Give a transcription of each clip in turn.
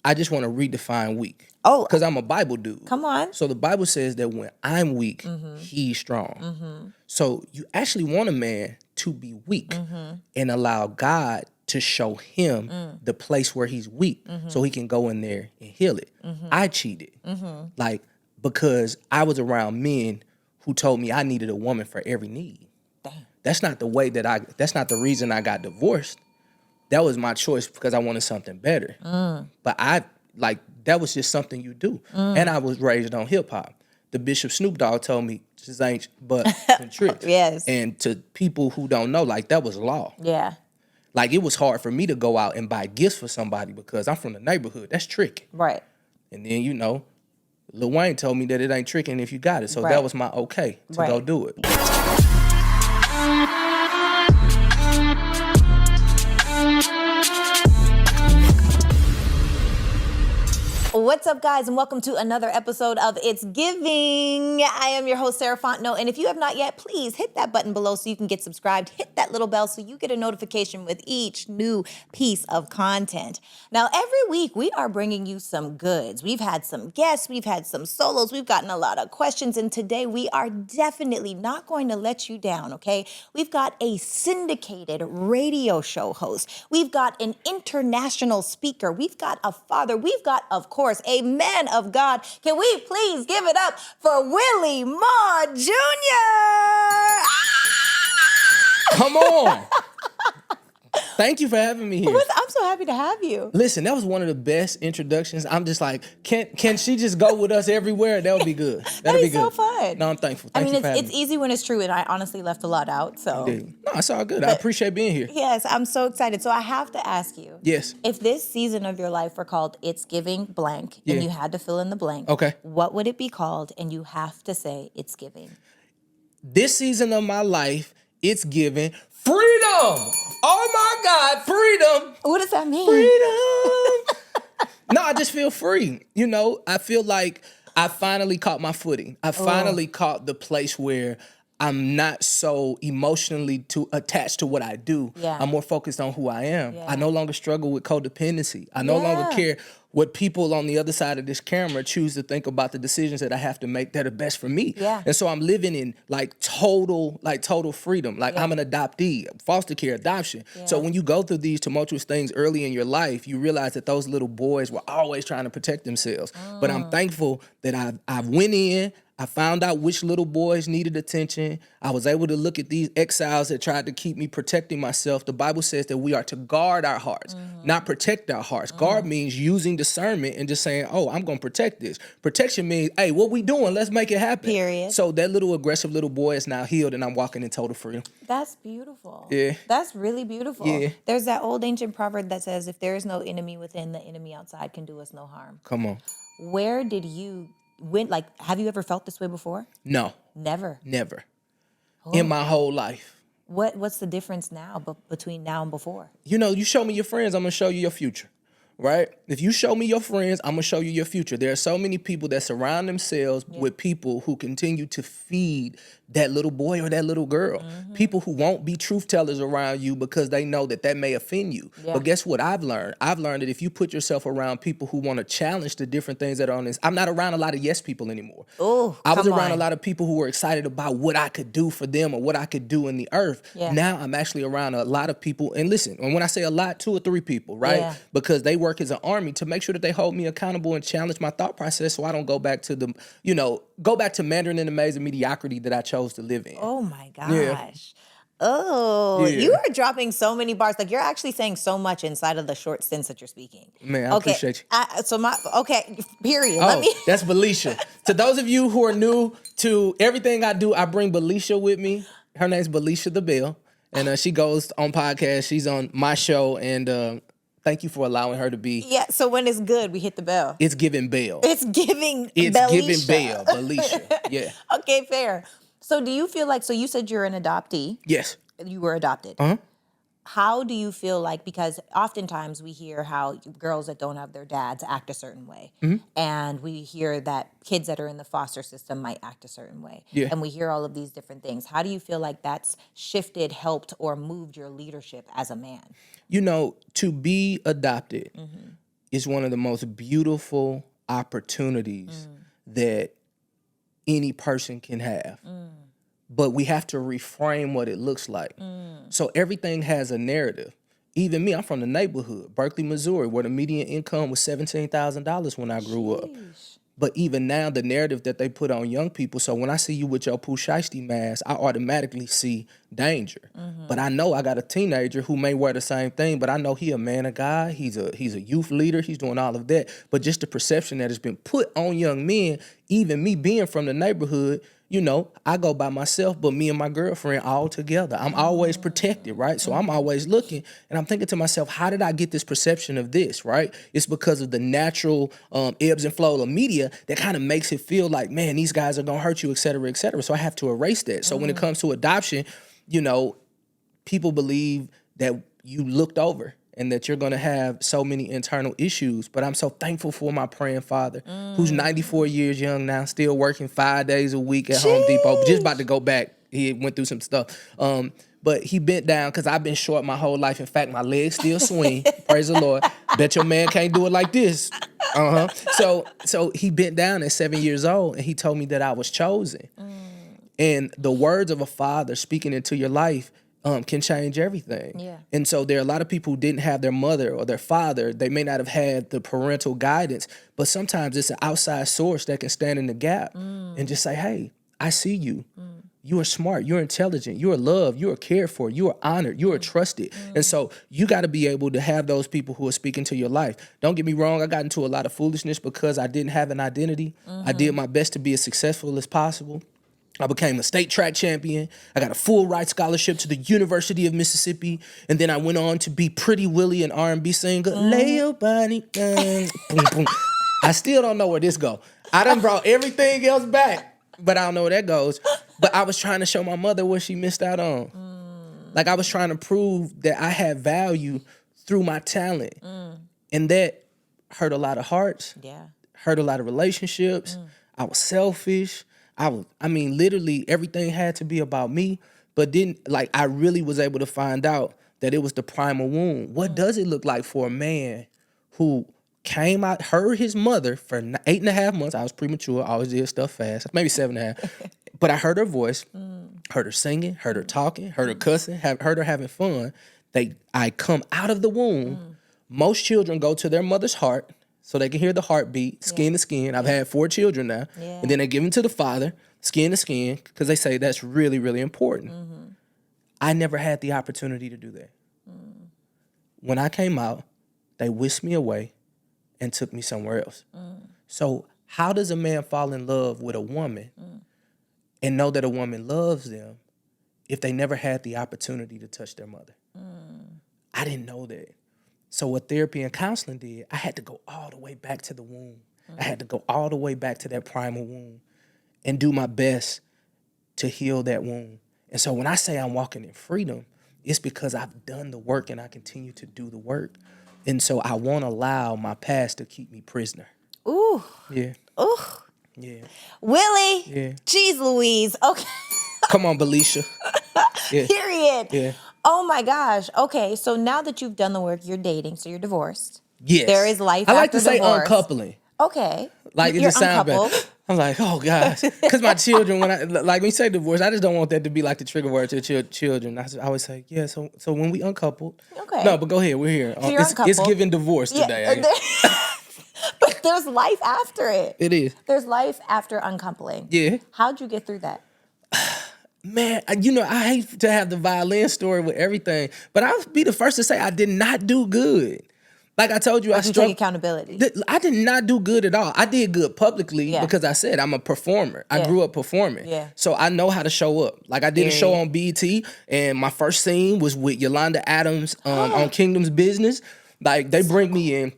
I just want to redefine weak. Oh, because I'm a Bible dude. come on. So the Bible says that when I'm weak, he's strong. So you actually want a man to be weak and allow God to show him the place where he's weak so he can go in there and heal it. I cheated. Like, because I was around men who told me I needed a woman for every need. Damn. That's not the way that's not the reason I got divorced. That was my choice because I wanted something better. But that was just something you do. And I was raised on hip hop. The Bishop Snoop Dogg told me just ain't but some tricks. Yes. And to people who don't know, like, that was law. Yeah. Like, it was hard for me to go out and buy gifts for somebody because I'm from the neighborhood. That's tricky. Right. And then, Lil Wayne told me that it ain't tricking if you got it. So that was my okay to go do it. What's up, guys, and welcome to another episode of It's Giving. I am your host, Sarah Fontenot, and if you have not yet, please hit that button below so you can get subscribed. Hit that little bell so you get a notification with each new piece of content. Now, every week, we are bringing you some goods. We've had some guests, we've had some solos, we've gotten a lot of questions, and today we are definitely not going to let you down, okay? We've got a syndicated radio show host. We've got an international speaker. We've got a father. We've got, of course, a man of God. Can we please give it up for Willie Moore Jr.? Come on. Thank you for having me here. I'm so happy to have you. Listen, that was one of the best introductions. I'm just like, can she just go with us everywhere? That would be good. That'd be good. So fun. No, I'm thankful. Thank you for having it's me. easy when it's true, and I honestly left a lot out. So Indeed. No, it's all good. I appreciate being here. Yes, I'm so excited. So I have to ask you. Yes. If this season of your life were called It's Giving blank, and you had to fill in the blank, okay, what would it be called? And you have to say It's Giving. This season of my life, it's giving freedom. Oh my God, freedom. What does that mean? Freedom. No, I just feel free. I feel like I finally caught my footing. I finally caught the place where I'm not so emotionally attached to what I do. Yeah. I'm more focused on who I am. Yeah. I no longer struggle with codependency. I no longer care what people on the other side of this camera choose to think about the decisions that I have to make that are best for me. Yeah. And so I'm living in total freedom. I'm an adoptee, foster care, adoption. Yeah. So when you go through these tumultuous things early in your life, you realize that those little boys were always trying to protect themselves. But I'm thankful that I went in, I found out which little boys needed attention. I was able to look at these exiles that tried to keep me protecting myself. The Bible says that we are to guard our hearts, not protect our hearts. Guard means using discernment and just saying, oh, I'm going to protect this. Protection means, hey, what we doing? Let's make it happen. Period. So that little aggressive little boy is now healed and I'm walking in total freedom. That's beautiful. Yeah. That's really beautiful. Yeah. There's that old ancient proverb that says, if there is no enemy within, the enemy outside can do us no harm. Come on. Where did you... have you ever felt this way before? No. Never. In my whole life. What's the difference now between now and before? You show me your friends, I'm going to show you your future. Right? If you show me your friends, I'm going to show you your future. There are so many people that surround themselves with people who continue to feed that little boy or that little girl. People who won't be truth tellers around you because they know that may offend you. Yeah. But guess what I've learned? I've learned that if you put yourself around people who want to challenge the different things that are on this, I'm not around a lot of yes people anymore. I was around a lot of people who were excited about what I could do for them or what I could do in the earth. Yeah. Now I'm actually around a lot of people. And listen, and when I say a lot, 2 or 3 people, right? Yeah. Because they work as an army to make sure that they hold me accountable and challenge my thought process so I don't go back to Mandarin in the maze of mediocrity that I chose to live in. Oh my gosh. Yeah. Oh, you are dropping so many bars. Like, you're actually saying so much inside of the short stints that you're speaking. Man, I appreciate you. Period. That's BELLicia. To those of you who are new to everything I do, I bring BELLicia with me. Her name's BELLicia the Bell. And she goes on podcasts. She's on my show. And thank you for allowing her to be. Yeah, so when it's good, we hit the bell. It's giving bell. It's giving BELLicia. BELLicia. Yeah. Okay, fair. So do you feel like, so you said you're an adoptee. Yes. You were adopted. Uh-huh. How do you feel like, because oftentimes we hear how girls that don't have their dads act a certain way. Mm-hmm. And we hear that kids that are in the foster system might act a certain way. Yeah. And we hear all of these different things. How do you feel like that's shifted, helped, or moved your leadership as a man? To be adopted, is one of the most beautiful opportunities that any person can have. But we have to reframe what it looks like. So everything has a narrative. Even me, I'm from the neighborhood, Berkeley, Missouri, where the median income was $17,000 when I grew up. But even now, the narrative that they put on young people, so when I see you with your Pooh Shiesty mask, I automatically see danger. But I know I got a teenager who may wear the same thing, but I know he a man of God. He's a youth leader. He's doing all of that. But just the perception that has been put on young men, even me being from the neighborhood, you know, I go by myself, but me and my girlfriend all together. I'm always protected, right? So I'm always looking, and I'm thinking to myself, how did I get this perception of this, right? It's because of the natural ebbs and flow of media that kind of makes it feel like, man, these guys are gonna hurt you, et cetera, et cetera. So I have to erase that. So when it comes to adoption, you know, people believe that you looked over and that you're going to have so many internal issues. But I'm so thankful for my praying father, who's 94 years young now, still working 5 days a week at Home Depot, just about to go back. He went through some stuff. But he bent down because I've been short my whole life. In fact, my legs still swing. Praise the Lord. Bet your man can't do it like this. So he bent down at 7 years old, and he told me that I was chosen. And the words of a father speaking into your life can change everything. Yeah. And so there are a lot of people who didn't have their mother or their father. They may not have had the parental guidance, but sometimes it's an outside source that can stand in the gap and just say, hey, I see you. You are smart. You're intelligent. You are loved. You are cared for. You are honored. You are trusted. And so you got to be able to have those people who are speaking to your life. Don't get me wrong. I got into a lot of foolishness because I didn't have an identity. I did my best to be as successful as possible. I became a state track champion. I got a full ride scholarship to the University of Mississippi. And then I went on to be Pretty Willie, an R&B singer. Lay your body down. Boom, boom. I still don't know where this go. I done brought everything else back, but I don't know where that goes. But I was trying to show my mother what she missed out on. Like I was trying to prove that I had value through my talent. And that hurt a lot of hearts. Yeah. Hurt a lot of relationships. I was selfish. I mean, literally everything had to be about me, but I really was able to find out that it was the primal wound. What does it look like for a man who came out, heard his mother for 8.5 months? I was premature. I always did stuff fast, maybe 7.5. But I heard her voice, heard her singing, heard her talking, heard her cussing, heard her having fun. I come out of the womb. Most children go to their mother's heart, so they can hear the heartbeat, skin to skin. I've had 4 children now. And then they give them to the father, skin to skin, because they say that's really, really important. I never had the opportunity to do that. When I came out, they whisked me away and took me somewhere else. So how does a man fall in love with a woman and know that a woman loves them if they never had the opportunity to touch their mother? I didn't know that. So what therapy and counseling did, I had to go all the way back to the womb. I had to go all the way back to that primal womb and do my best to heal that wound. And so when I say I'm walking in freedom, it's because I've done the work and I continue to do the work. And so I won't allow my past to keep me prisoner. Ooh. Yeah. Ooh. Yeah. Willie. Yeah. Jeez Louise. Okay. Come on, BELLicia. Yeah. Period. Yeah. Oh my gosh. Okay. So now that you've done the work, you're dating, so you're divorced. Yes. There is life I like after to say divorce. uncoupling. Okay. Like it You're just sounds uncoupled. bad. I'm like, oh gosh, because my children, when you say divorce, I just don't want that to be like the trigger word to the children. I always say, yeah. So when we uncoupled, Okay. No, but go ahead, we're here. So you're It's uncoupled. giving divorce today. But there's life after it. It is. There's life after uncoupling. Yeah. How'd you get through that? Man, I hate to have the violin story with everything, but I'll be the first to say I did not do good. Like I told you, I You take struggled. accountability. I did not do good at all. I did good publicly because I said I'm a performer. I grew up performing. Yeah. So I know how to show up. Like I did a show on BET, and my first scene was with Yolanda Adams on Kingdom's Business. Like they bring me in,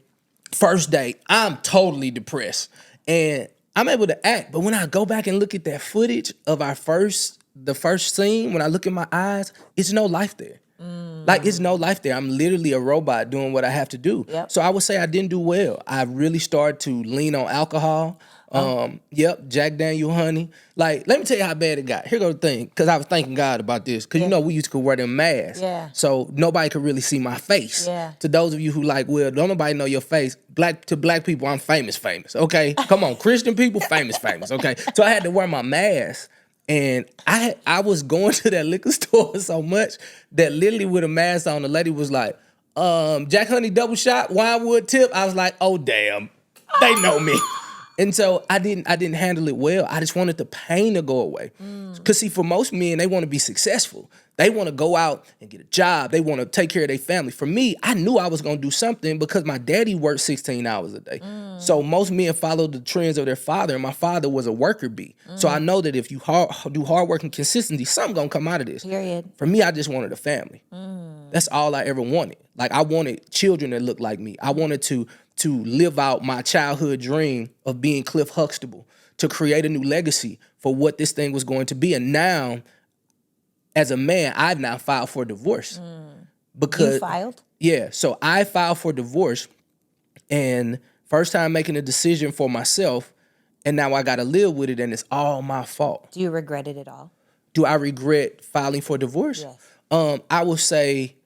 first day, I'm totally depressed. And I'm able to act, but when I go back and look at that footage of the first scene, when I look in my eyes, it's no life there. Like, it's no life there. I'm literally a robot doing what I have to do. Yep. So I would say I didn't do well. I really started to lean on alcohol. Yep, Jack Daniel honey. Like, let me tell you how bad it got. Here go the thing, because I was thanking God about this. Because you know we used to wear them masks. Yeah. So nobody could really see my face. Yeah. To those of you who like, well, don't nobody know your face. Black people, I'm famous. Okay? Come on, Christian people, famous. Okay? So I had to wear my mask. And I was going to that liquor store so much that literally with a mask on, the lady was like, Jack Honey double shot, Winewood tip. I was like, oh damn, they know me. And so I didn't handle it well. I just wanted the pain to go away. Cause see, for most men, they want to be successful. They want to go out and get a job. They want to take care of their family. For me, I knew I was going to do something because my daddy worked 16 hours a day. So most men follow the trends of their father, and my father was a worker bee. So I know that if you do hard work and consistency, something going to come out of this. Period. For me, I just wanted a family. That's all I ever wanted. Like, I wanted children that looked like me. I wanted to live out my childhood dream of being Cliff Huxtable, to create a new legacy for what this thing was going to be. And now, as a man, I've now filed for divorce. Because You filed? Yeah. So I filed for divorce, and first time making a decision for myself, and now I got to live with it, and it's all my fault. Do you regret it at all? Do I regret filing for divorce? Yes. I would say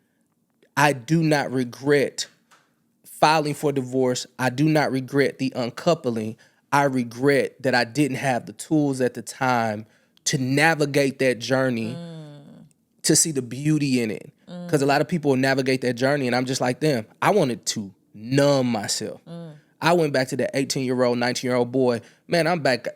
I do not regret filing for divorce. I do not regret the uncoupling. I regret that I didn't have the tools at the time to navigate that journey, to see the beauty in it. Because a lot of people will navigate that journey, and I'm just like them. I wanted to numb myself. I went back to that 18-year-old, 19-year-old boy. Man, I'm back.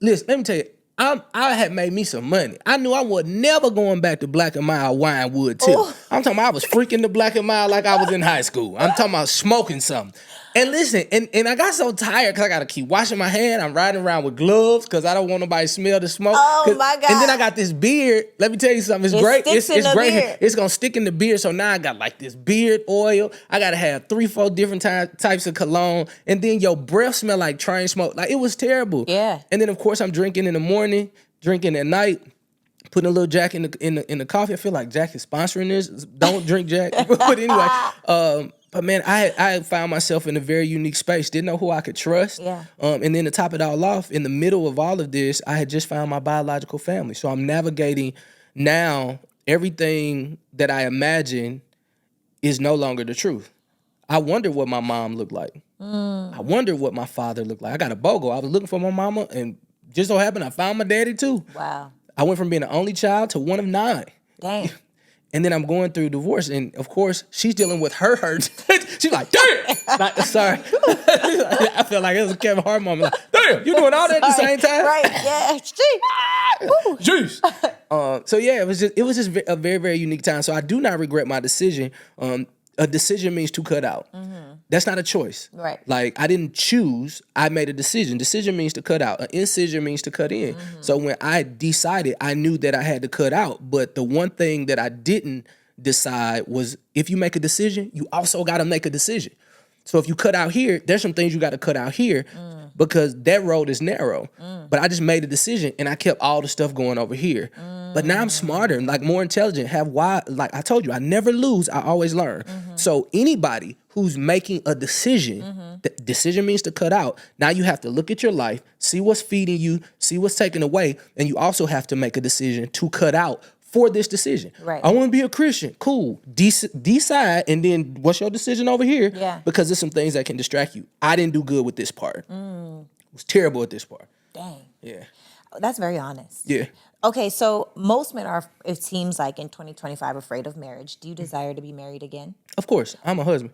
Listen, let me tell you, I had made me some money. I knew I was never going back to Black and Mild Winewood tip. I'm talking about I was freaking the Black and Mild like I was in high school. I'm talking about smoking something. And listen, and I got so tired because I got to keep washing my hand. I'm riding around with gloves because I don't want nobody to smell the smoke. Oh, my God. And then I got this beard. Let me tell you something. It's great. Sticks in It's the great. beard. It's going to stick in the beard. So now I got like this beard oil. I got to have 3-4 different types of cologne. And then your breath smell like train smoke. Like, it was terrible. Yeah. And then, of course, I'm drinking in the morning, drinking at night, putting a little Jack in the coffee. I feel like Jack is sponsoring this. Don't drink Jack. But anyway, but man, I found myself in a very unique space. Didn't know who I could trust. Yeah. And then to top it all off, in the middle of all of this, I had just found my biological family. So I'm navigating now. Everything that I imagine is no longer the truth. I wonder what my mom looked like. I wonder what my father looked like. I got a BOGO. I was looking for my mama, and just so happened I found my daddy too. Wow. I went from being the only child to one of 9. Dang. And then I'm going through divorce, and of course, she's dealing with her hurt. She's like, damn! Like, sorry. I feel like it was a Kevin Hart moment. Like, damn, you doing all that at the same time? Right, yeah. Jeez. So yeah, it was just a very, very unique time. So I do not regret my decision. A decision means to cut out. That's not a choice. Right. Like, I didn't choose. I made a decision. Decision means to cut out. An incision means to cut in. So when I decided, I knew that I had to cut out. But the one thing that I didn't decide was, if you make a decision, you also got to make a decision. So if you cut out here, there's some things you got to cut out here because that road is narrow. But I just made a decision, and I kept all the stuff going over here. But now I'm smarter and like more intelligent, have wide, like I told you, I never lose, I always learn. So anybody who's making a decision, the decision means to cut out. Now you have to look at your life, see what's feeding you, see what's taken away, and you also have to make a decision to cut out for this decision. Right. I want to be a Christian. Cool. Decide, and then what's your decision over here? Yeah. Because there's some things that can distract you. I didn't do good with this part. I was terrible at this part. Dang. Yeah. That's very honest. Yeah. Okay, so most men are, it seems like, in 2025 afraid of marriage. Do you desire to be married again? Of course. I'm a husband.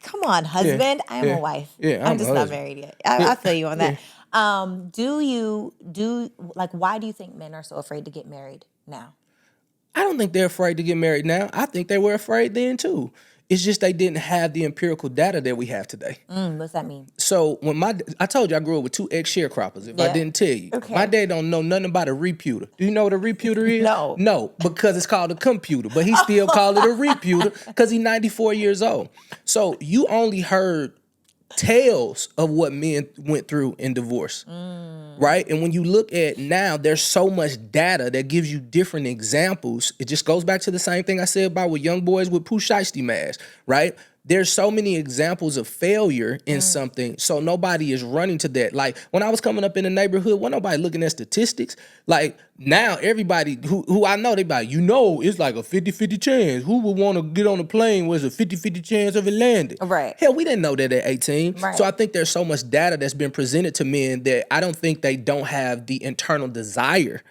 Come on, husband. I am Yeah. a wife. Yeah, I'm I'm just a not husband. married yet. I feel you on that. Why do you think men are so afraid to get married now? I don't think they're afraid to get married now. I think they were afraid then too. It's just they didn't have the empirical data that we have today. What's that mean? So when I told you I grew up with 2 ex-sharecroppers, if I Yeah. didn't tell you. Okay. My dad don't know nothing about a reputer. Do you know what a reputer is? No. No, because it's called a computer, but he still called it a reputer because he's 94 years old. So you only heard tales of what men went through in divorce, right? And when you look at now, there's so much data that gives you different examples. It just goes back to the same thing I said about with young boys with Pooh Shiesty masks, right? there's so many examples of failure in something, so nobody is running to that. Like when I was coming up in the neighborhood, wasn't nobody looking at statistics. Like now everybody who I know, they be like, it's like a 50-50 chance. Who would want to get on a plane with a 50-50 chance of it landing? Right. Hell, we didn't know that at 18. Right. So I think there's so much data that's been presented to men that I don't think they don't have the internal desire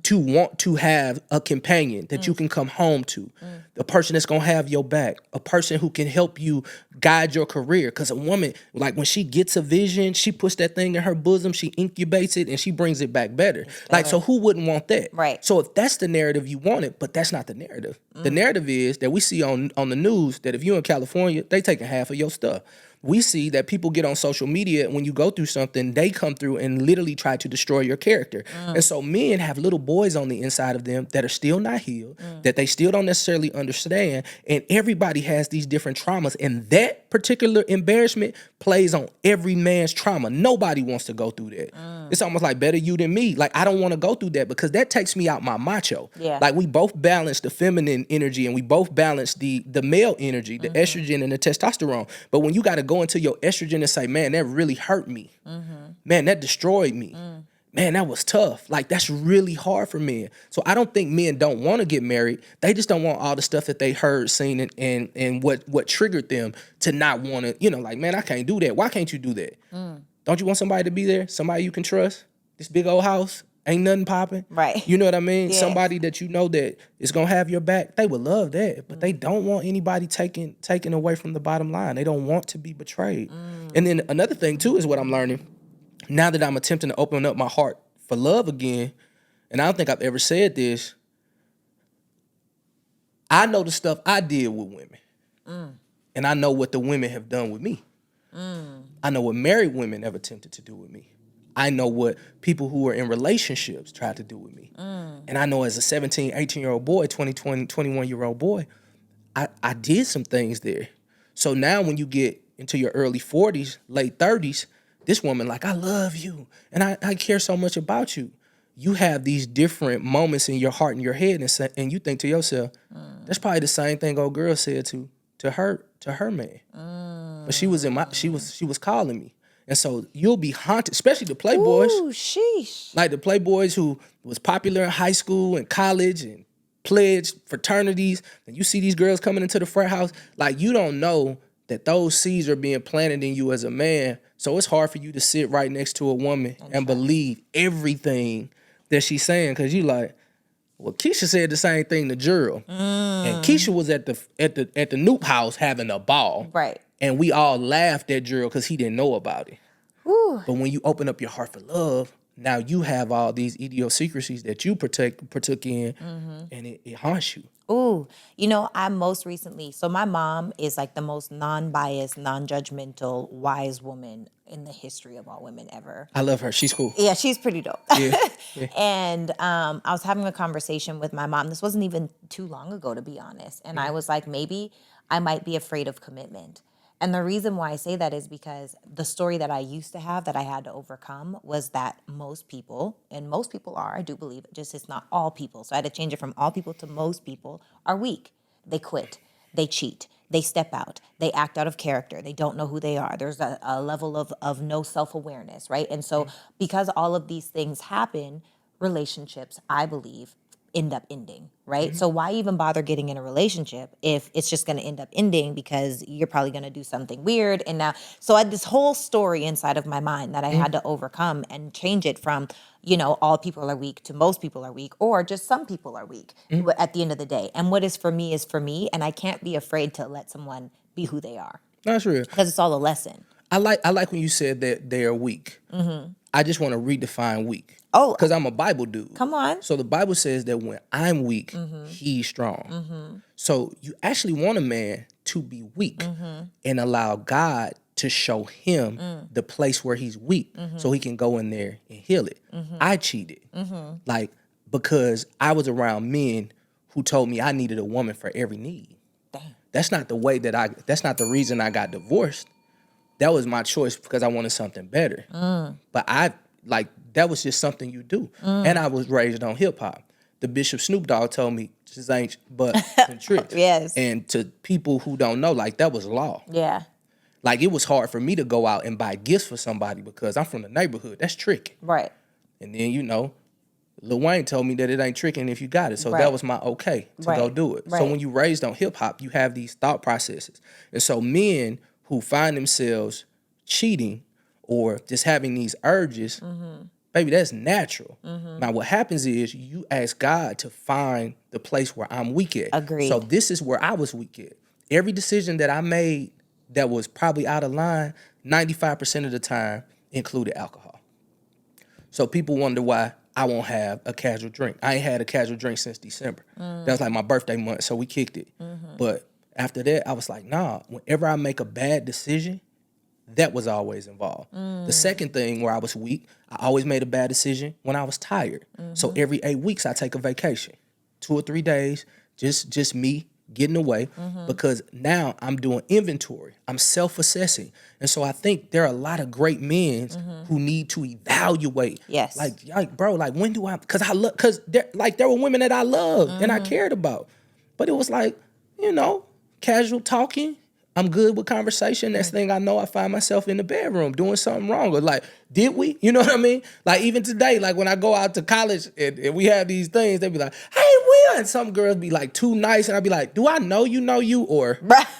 to want to have a companion that you can come home to, a person that's gonna have your back, a person who can help you guide your career. Because a woman, like when she gets a vision, she puts that thing in her bosom, she incubates it, and she brings it back better. Like, so who wouldn't want that? Right. So if that's the narrative, you want it, but that's not the narrative. The narrative is that we see on the news that if you're in California, they taking half of your stuff. We see that people get on social media, when you go through something, they come through and literally try to destroy your character. And so men have little boys on the inside of them that are still not healed, that they still don't necessarily understand. And everybody has these different traumas. And that particular embarrassment plays on every man's trauma. Nobody wants to go through that. It's almost like better you than me. Like, I don't want to go through that because that takes me out my macho. Yeah. Like, we both balance the feminine energy and we both balance the male energy, the estrogen and the testosterone. But when you got to go into your estrogen and say, man, that really hurt me. Man, that destroyed me. Man, that was tough. Like, that's really hard for men. So I don't think men don't want to get married. They just don't want all the stuff that they heard, seen, and what triggered them to not want to, like, man, I can't do that. Why can't you do that? Don't you want somebody to be there? Somebody you can trust? This big old house? Ain't nothing popping. Right. You know what I mean? Yeah. Somebody that you know that is going to have your back. They would love that. But they don't want anybody taken away from the bottom line. They don't want to be betrayed. And then another thing, too, is what I'm learning. Now that I'm attempting to open up my heart for love again, and I don't think I've ever said this, I know the stuff I did with women. And I know what the women have done with me. I know what married women have attempted to do with me. I know what people who are in relationships tried to do with me. And I know as a 17, 18-year-old boy, 21-year-old boy, I did some things there. So now when you get into your early 40s, late 30s, this woman, like, I love you, and I care so much about you. You have these different moments in your heart and your head, and you think to yourself, that's probably the same thing old girl said to her man. But she was calling me. And so you'll be haunted, especially the playboys. Ooh, sheesh. Like the playboys who was popular in high school and college and pledged fraternities. And you see these girls coming into the frat house. Like, you don't know that those seeds are being planted in you as a man. So it's hard for you to sit right next to a woman and believe everything that she's saying. Because you like, well, Keisha said the same thing to Gerald. And Keisha was at the Noop house having a ball. Right. And we all laughed at Gerald because he didn't know about it. Ooh. But when you open up your heart for love, now you have all these idiosyncrasies that you partook in, and it haunts you. Ooh, I most recently, so my mom is like the most non-biased, non-judgmental, wise woman in the history of all women ever. I love her. She's cool. Yeah, she's pretty dope. Yeah. And I was having a conversation with my mom. This wasn't even too long ago, to be honest. And I was like, maybe I might be afraid of commitment. And the reason why I say that is because the story that I used to have that I had to overcome was that most people, and most people are, I do believe, just it's not all people. So I had to change it from all people to most people are weak. They quit. They cheat. They step out. They act out of character. They don't know who they are. There's a level of no self-awareness, right? And so because all of these things happen, relationships, I believe, end up ending, right? So why even bother getting in a relationship if it's just going to end up ending because you're probably going to do something weird? And now, so I had this whole story inside of my mind that I had to overcome and change it from, all people are weak to most people are weak, or just some people are weak at the end of the day. And what is for me, and I can't be afraid to let someone be who they are. That's real. Because it's all a lesson. I like when you said that they are weak. I just want to redefine weak. Oh. Because I'm a Bible dude. Come on. So the Bible says that when I'm weak, he's strong. So you actually want a man to be weak and allow God to show him the place where he's weak so he can go in there and heal it. I cheated. Like, because I was around men who told me I needed a woman for every need. Damn. That's not the way that's not the reason I got divorced. That was my choice because I wanted something better. But that was just something you do. And I was raised on hip hop. the Bishop Snoop Dogg told me, just ain't but some tricks. Yes. And to people who don't know, like, that was law. Yeah. Like, it was hard for me to go out and buy gifts for somebody because I'm from the neighborhood. That's tricky. Right. And then, Lil Wayne told me that it ain't tricking if you got it. So that was my okay to go do it. Right. So when you raised on hip hop, you have these thought processes. And so men who find themselves cheating or just having these urges, baby, that's natural. Now what happens is you ask God to find the place where I'm weak at. Agreed. So this is where I was weak at. Every decision that I made that was probably out of line, 95% of the time included alcohol. So people wonder why I won't have a casual drink. I ain't had a casual drink since December. That was like my birthday month, so we kicked it. But after that, I was like, nah, whenever I make a bad decision, that was always involved. The second thing where I was weak, I always made a bad decision when I was tired. So every 8 weeks, I take a vacation. 2 or 3 days, just me getting away, because now I'm doing inventory. I'm self-assessing. And so I think there are a lot of great men who need to evaluate. Yes. Like, bro, like, when do I, because there were women that I loved and I cared about. But it was like, casual talking. I'm good with conversation. Next thing I know, I find myself in the bedroom doing something wrong. Or like, did we? You know what I mean? Like, even today, like when I go out to college and we have these things, they be like, hey, Will. And some girls be like too nice. And I be like, do I know you? Or they're like,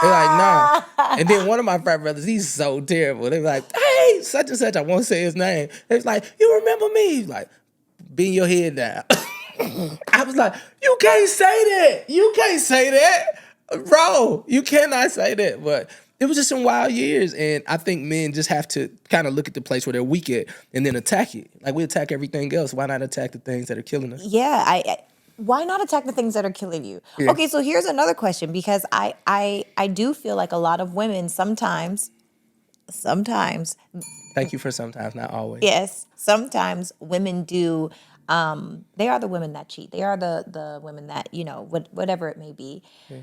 nah. And then one of my frat brothers, he's so terrible. They be like, hey, such and such. I won't say his name. It's like, you remember me? He's like, bend your head down. I was like, you can't say that. You can't say that. Bro, you cannot say that. But it was just some wild years. And I think men just have to kind of look at the place where they're weak at and then attack it. Like, we attack everything else. Why not attack the things that are killing us? Yeah, why not attack the things that are killing you? Yeah. Okay, so here's another question, because I do feel like a lot of women sometimes. Thank you for sometimes, not always. Yes, sometimes women do. They are the women that cheat. They are the women that, whatever it may be. Yeah.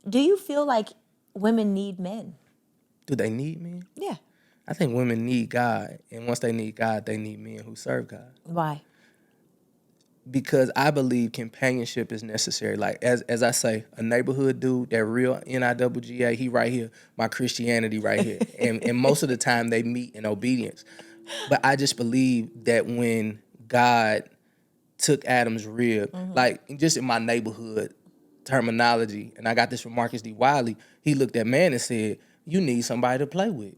Do you feel like women need men? Do they need men? Yeah. I think women need God. And once they need God, they need men who serve God. Why? Because I believe companionship is necessary. Like, as I say, a neighborhood dude, that real NIWGA, he right here, my Christianity right here. and most of the time they meet in obedience. But I just believe that when God took Adam's rib, like, just in my neighborhood terminology, and I got this from Marcus D. Wiley, he looked at man and said, you need somebody to play with.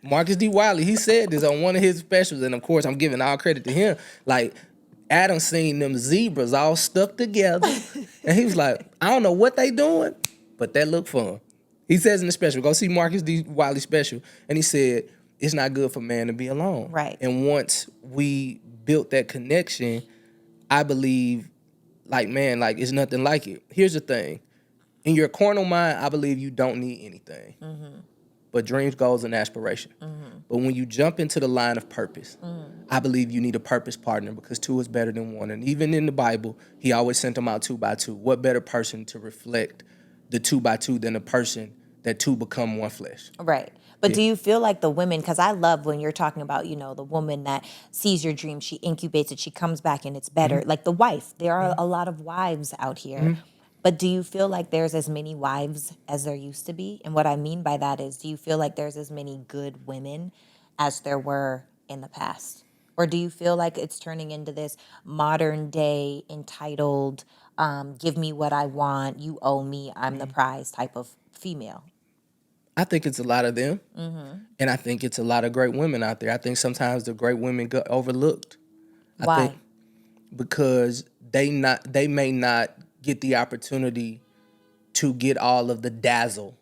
Marcus D. Wiley, he said this on one of his specials, and of course I'm giving all credit to him. Like, Adam seen them zebras all stuck together, and he was like, I don't know what they doing, but that look fun. He says in the special, go see Marcus D. Wiley special, and he said, it's not good for man to be alone. Right. And once we built that connection, I believe, like, man, like, it's nothing like it. Here's the thing. In your carnal mind, I believe you don't need anything. But dreams, goals, and aspiration. But when you jump into the line of purpose, I believe you need a purpose partner, because 2 is better than 1. And even in the Bible, he always sent them out 2 by 2. What better person to reflect the 2 by 2 than a person that 2 become 1 flesh? Right. But do you feel like the women, because I love when you're talking about, the woman that sees your dream, she incubates it, she comes back and it's better. Like the wife, there are a lot of wives out here. But do you feel like there's as many wives as there used to be? And what I mean by that is, do you feel like there's as many good women as there were in the past? Or do you feel like it's turning into this modern day entitled, give me what I want, you owe me, I'm the prize type of female? I think it's a lot of them, and I think it's a lot of great women out there. I think sometimes the great women get overlooked. Why? I think because they may not get the opportunity to get all of the dazzle.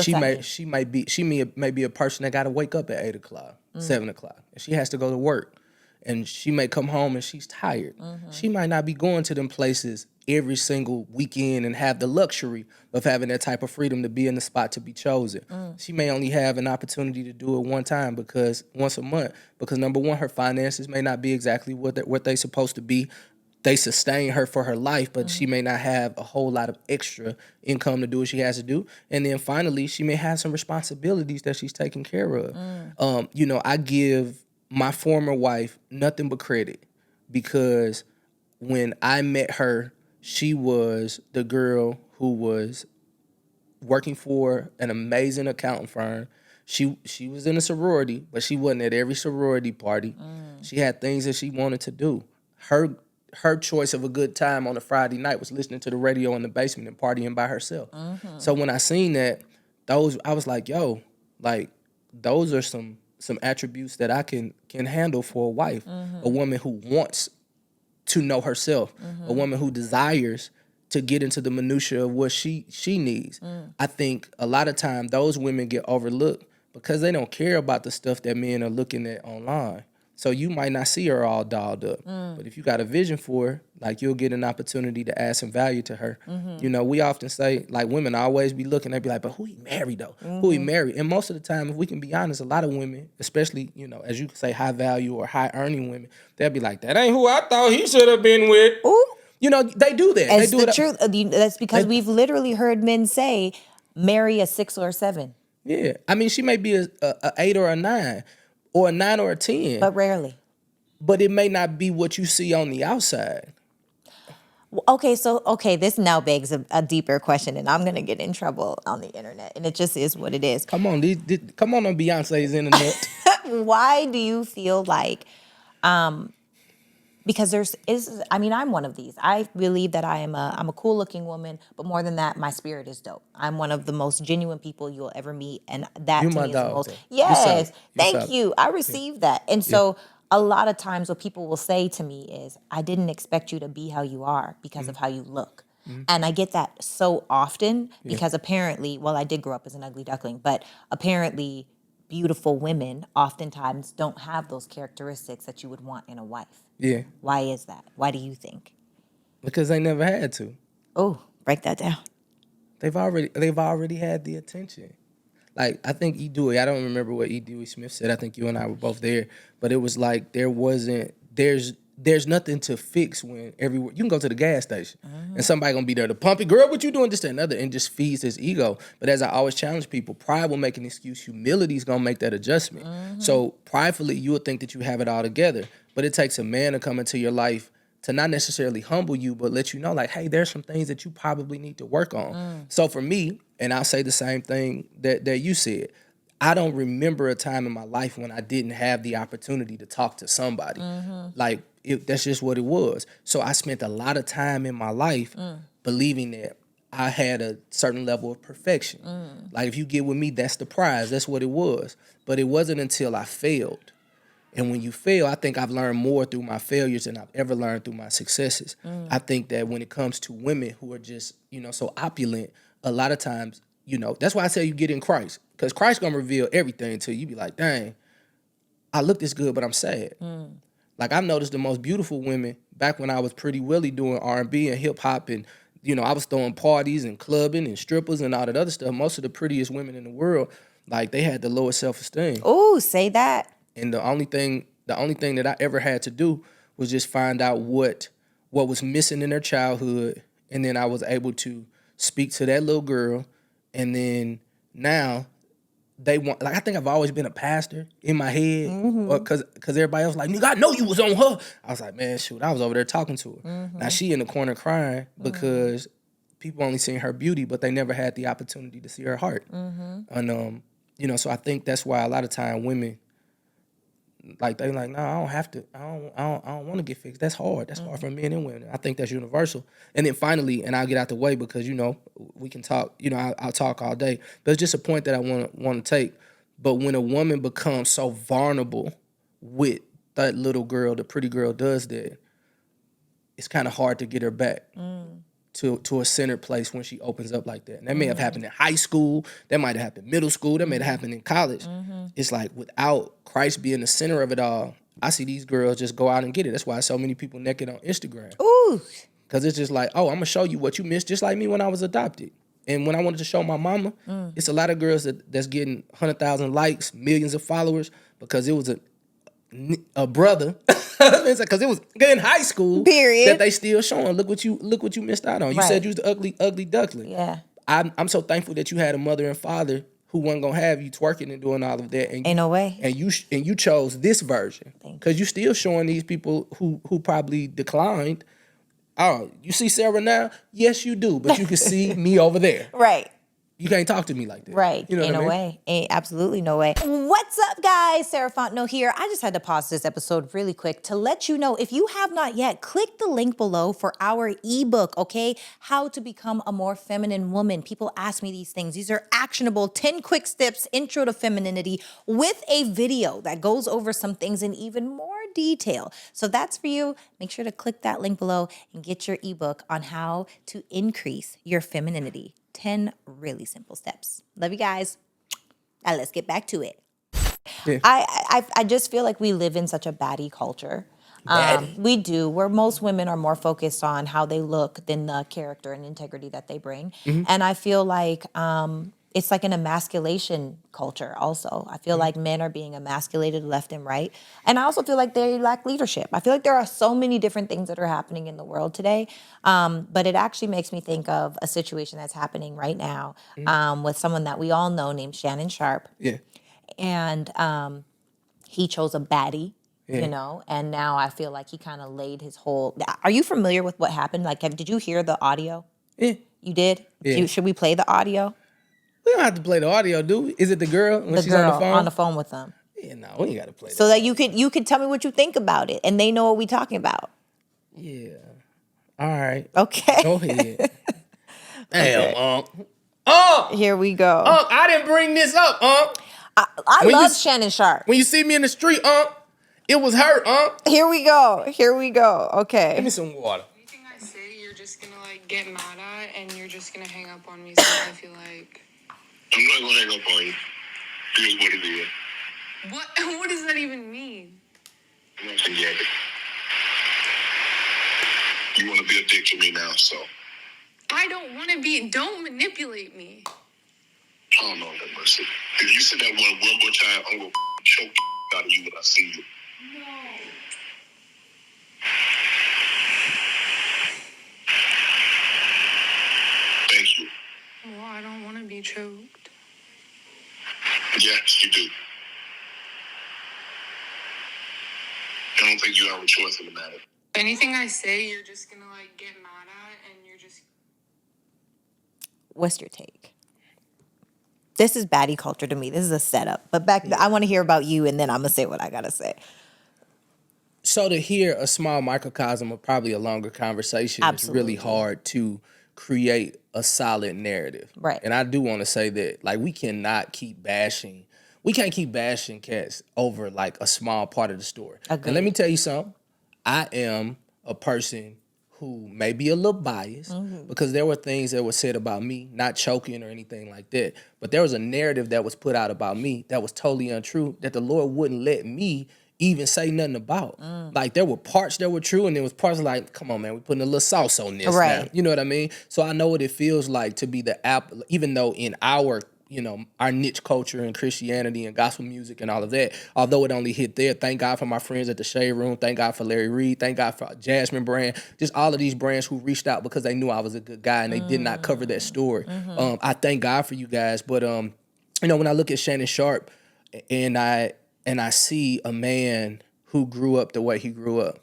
She may be a person that got to wake up at 8 o'clock, 7 o'clock, and she has to go to work, and she may come home and she's tired. She might not be going to them places every single weekend and have the luxury of having that type of freedom to be in the spot to be chosen. She may only have an opportunity to do it once a month, because number one, her finances may not be exactly what they supposed to be. They sustain her for her life, but she may not have a whole lot of extra income to do what she has to do. And then finally, she may have some responsibilities that she's taking care of. I give my former wife nothing but credit because when I met her, she was the girl who was working for an amazing accounting firm. She was in a sorority, but she wasn't at every sorority party. She had things that she wanted to do. Her choice of a good time on a Friday night was listening to the radio in the basement and partying by herself. So when I seen that, I was like, yo, like those are some attributes that I can handle for a wife, a woman who wants to know herself, a woman who desires to get into the minutia of what she needs. I think a lot of time those women get overlooked because they don't care about the stuff that men are looking at online. So you might not see her all dolled up, but if you got a vision for her, like you'll get an opportunity to add some value to her. You know, we often say, like women always be looking, they be like, but who he married though? Who he married? And most of the time, if we can be honest, a lot of women, especially, you know, as you could say, high value or high earning women, they'll be like, that ain't who I thought he should have been with. Ooh. You know, they do that. It's they do the truth. That's because we've literally heard men say, marry a 6 or a 7. Yeah. I mean, she may be a 8 or a 9 or a 9 or a 10. But rarely. But it may not be what you see on the outside. Okay, this now begs a deeper question, and I'm going to get in trouble on the internet, and it just is what it is. Come on, come on Beyonce's internet. Why do you feel like, because I'm one of these. I believe that I'm a cool looking woman, but more than that, my spirit is dope. I'm one of the most genuine people you'll ever meet, and that You to my me is the dog, most. though. Yes, You thank solid. you. I received that, and so a lot of times what people will say to me is, I didn't expect you to be how you are because of how you look. And I get that so often because apparently, well, I did grow up as an ugly duckling, but apparently beautiful women oftentimes don't have those characteristics that you would want in a wife. Yeah. Why is that? Why do you think? Because they never had to. Oh, break that down. They've already had the attention. Like, I think E. Dewey, I don't remember what E. Dewey Smith said. I think you and I were both there. But it was like there's nothing to fix when everywhere. You can go to the gas station and somebody going to be there to pump it. Girl, what you doing? This, that, and other. And just feeds his ego. But as I always challenge people, pride will make an excuse. Humility is going to make that adjustment. So pridefully, you would think that you have it all together. But it takes a man to come into your life to not necessarily humble you, but let you know, like, hey, there's some things that you probably need to work on. So for me, and I'll say the same thing that you said, I don't remember a time in my life when I didn't have the opportunity to talk to somebody. Like, that's just what it was. So I spent a lot of time in my life believing that I had a certain level of perfection. Like, if you get with me, that's the prize. That's what it was. But it wasn't until I failed. And when you fail, I think I've learned more through my failures than I've ever learned through my successes. I think that when it comes to women who are just, so opulent, a lot of times, that's why I say you get in Christ. Because Christ going to reveal everything to you. You be like, dang, I look this good, but I'm sad. Like, I've noticed the most beautiful women back when I was Pretty Willie doing R&B and hip hop and, I was throwing parties and clubbing and strippers and all that other stuff. Most of the prettiest women in the world, like, they had the lowest self-esteem. Oh, say that. And the only thing that I ever had to do was just find out what was missing in their childhood. And then I was able to speak to that little girl. And then now they want, like, I think I've always been a pastor in my head, because everybody else like, nigga, I know you was on her. I was like, man, shoot, I was over there talking to her. Now she in the corner crying because people only seen her beauty, but they never had the opportunity to see her heart. And so I think that's why a lot of time women, like, they like, no, I don't have to. I don't want to get fixed. That's hard. That's hard for men and women. I think that's universal. And then finally, and I'll get out the way because we can talk. I'll talk all day. But it's just a point that I want to take. But when a woman becomes so vulnerable with that little girl, the pretty girl does that, it's kind of hard to get her back to a centered place when she opens up like that. And that may have happened in high school. That might have happened in middle school. That may have happened in college. It's like, without Christ being the center of it all, I see these girls just go out and get it. That's why so many people naked on Instagram. Ooh. Because it's just like, oh, I'm going to show you what you missed, just like me when I was adopted. And when I wanted to show my mama, it's a lot of girls that's getting 100,000 likes, millions of followers, because it was a brother, because it was in high school, period, that they still showing. Look what you missed out on. You said you was the ugly duckling. Yeah. I'm so thankful that you had a mother and father who wasn't gonna have you twerking and doing all of that. And Ain't no way. And you chose this version because you still showing these people who probably declined. Oh, you see Sarah now? Yes, you do, but you can see me over there. Right. You can't talk to me like that. Right. You know Ain't what I no mean? way. Ain't absolutely no way. What's up, guys? Sarah Fontenot here. I just had to pause this episode really quick to let you know, if you have not yet, click the link below for our ebook, okay? How to become a more feminine woman. People ask me these things. These are actionable 10 quick steps, intro to femininity, with a video that goes over some things in even more detail. So that's for you. Make sure to click that link below and get your ebook on how to increase your femininity. 10 really simple steps. Love you guys. Now let's get back to it. Yeah. I just feel like we live in such a baddie culture. Baddie. We do, where most women are more focused on how they look than the character and integrity that they bring. And I feel like it's like an emasculation culture also. I feel like men are being emasculated left and right. And I also feel like they lack leadership. I feel like there are so many different things that are happening in the world today. But it actually makes me think of a situation that's happening right now with someone that we all know named Shannon Sharpe. Yeah. And he chose a baddie, you know, and now I feel like he kind of laid his whole... Are you familiar with what happened? Like, did you hear the audio? Yeah. You did? Yeah. Should we play the audio? We don't have to play the audio, do we? Is it the girl when she's girl on the phone? with them. Yeah, no, we ain't got to play So that. that you could tell me what you think about it, and they know what we talking about. Yeah. All right. Okay. Go ahead. Damn, Here we go. I didn't bring this up, I when love you- Shannon Sharpe. When you see me in the street, it was her, Here we go. Give Okay. me some water. Anything I say, you're just gonna like get mad at, and you're just gonna hang up on me. So I feel like, I'm not gonna hang up on you. Here's what it is. what? What does that even mean? I'm not gonna get it. You wanna be a dick to me now, so I don't want to be. Don't manipulate me. I don't know that mercy. If you say that one more time, I'm gonna choke out of you when I see you. Thank you. Well, I don't want to be choked. Yes, you do. I don't think you have a choice in the matter. Anything I say, you're just gonna like get mad at, and you're just. What's your take? This is baddie culture to me. This is a setup. But I want to hear about you, and then I'm gonna say what I gotta say. So to hear a small microcosm of probably a longer conversation is really hard to create a solid narrative. Right. And I do want to say that, like, we can't keep bashing cats over like a small part of the story. Agreed. And let me tell you something. I am a person who may be a little biased because there were things that were said about me, not choking or anything like that. But there was a narrative that was put out about me that was totally untrue, that the Lord wouldn't let me even say nothing about. Like, there were parts that were true, and there was parts like, come on, man, we're putting a little sauce on this Right. now. You know what I mean? So I know what it feels like to be the even though in our niche culture and Christianity and gospel music and all of that, although it only hit there, thank God for my friends at the Shade Room, thank God for Larry Reed, thank God for Jasmine brand, just all of these brands who reached out because they knew I was a good guy and they did not cover that story. I thank God for you guys, but when I look at Shannon Sharpe and I see a man who grew up the way he grew up,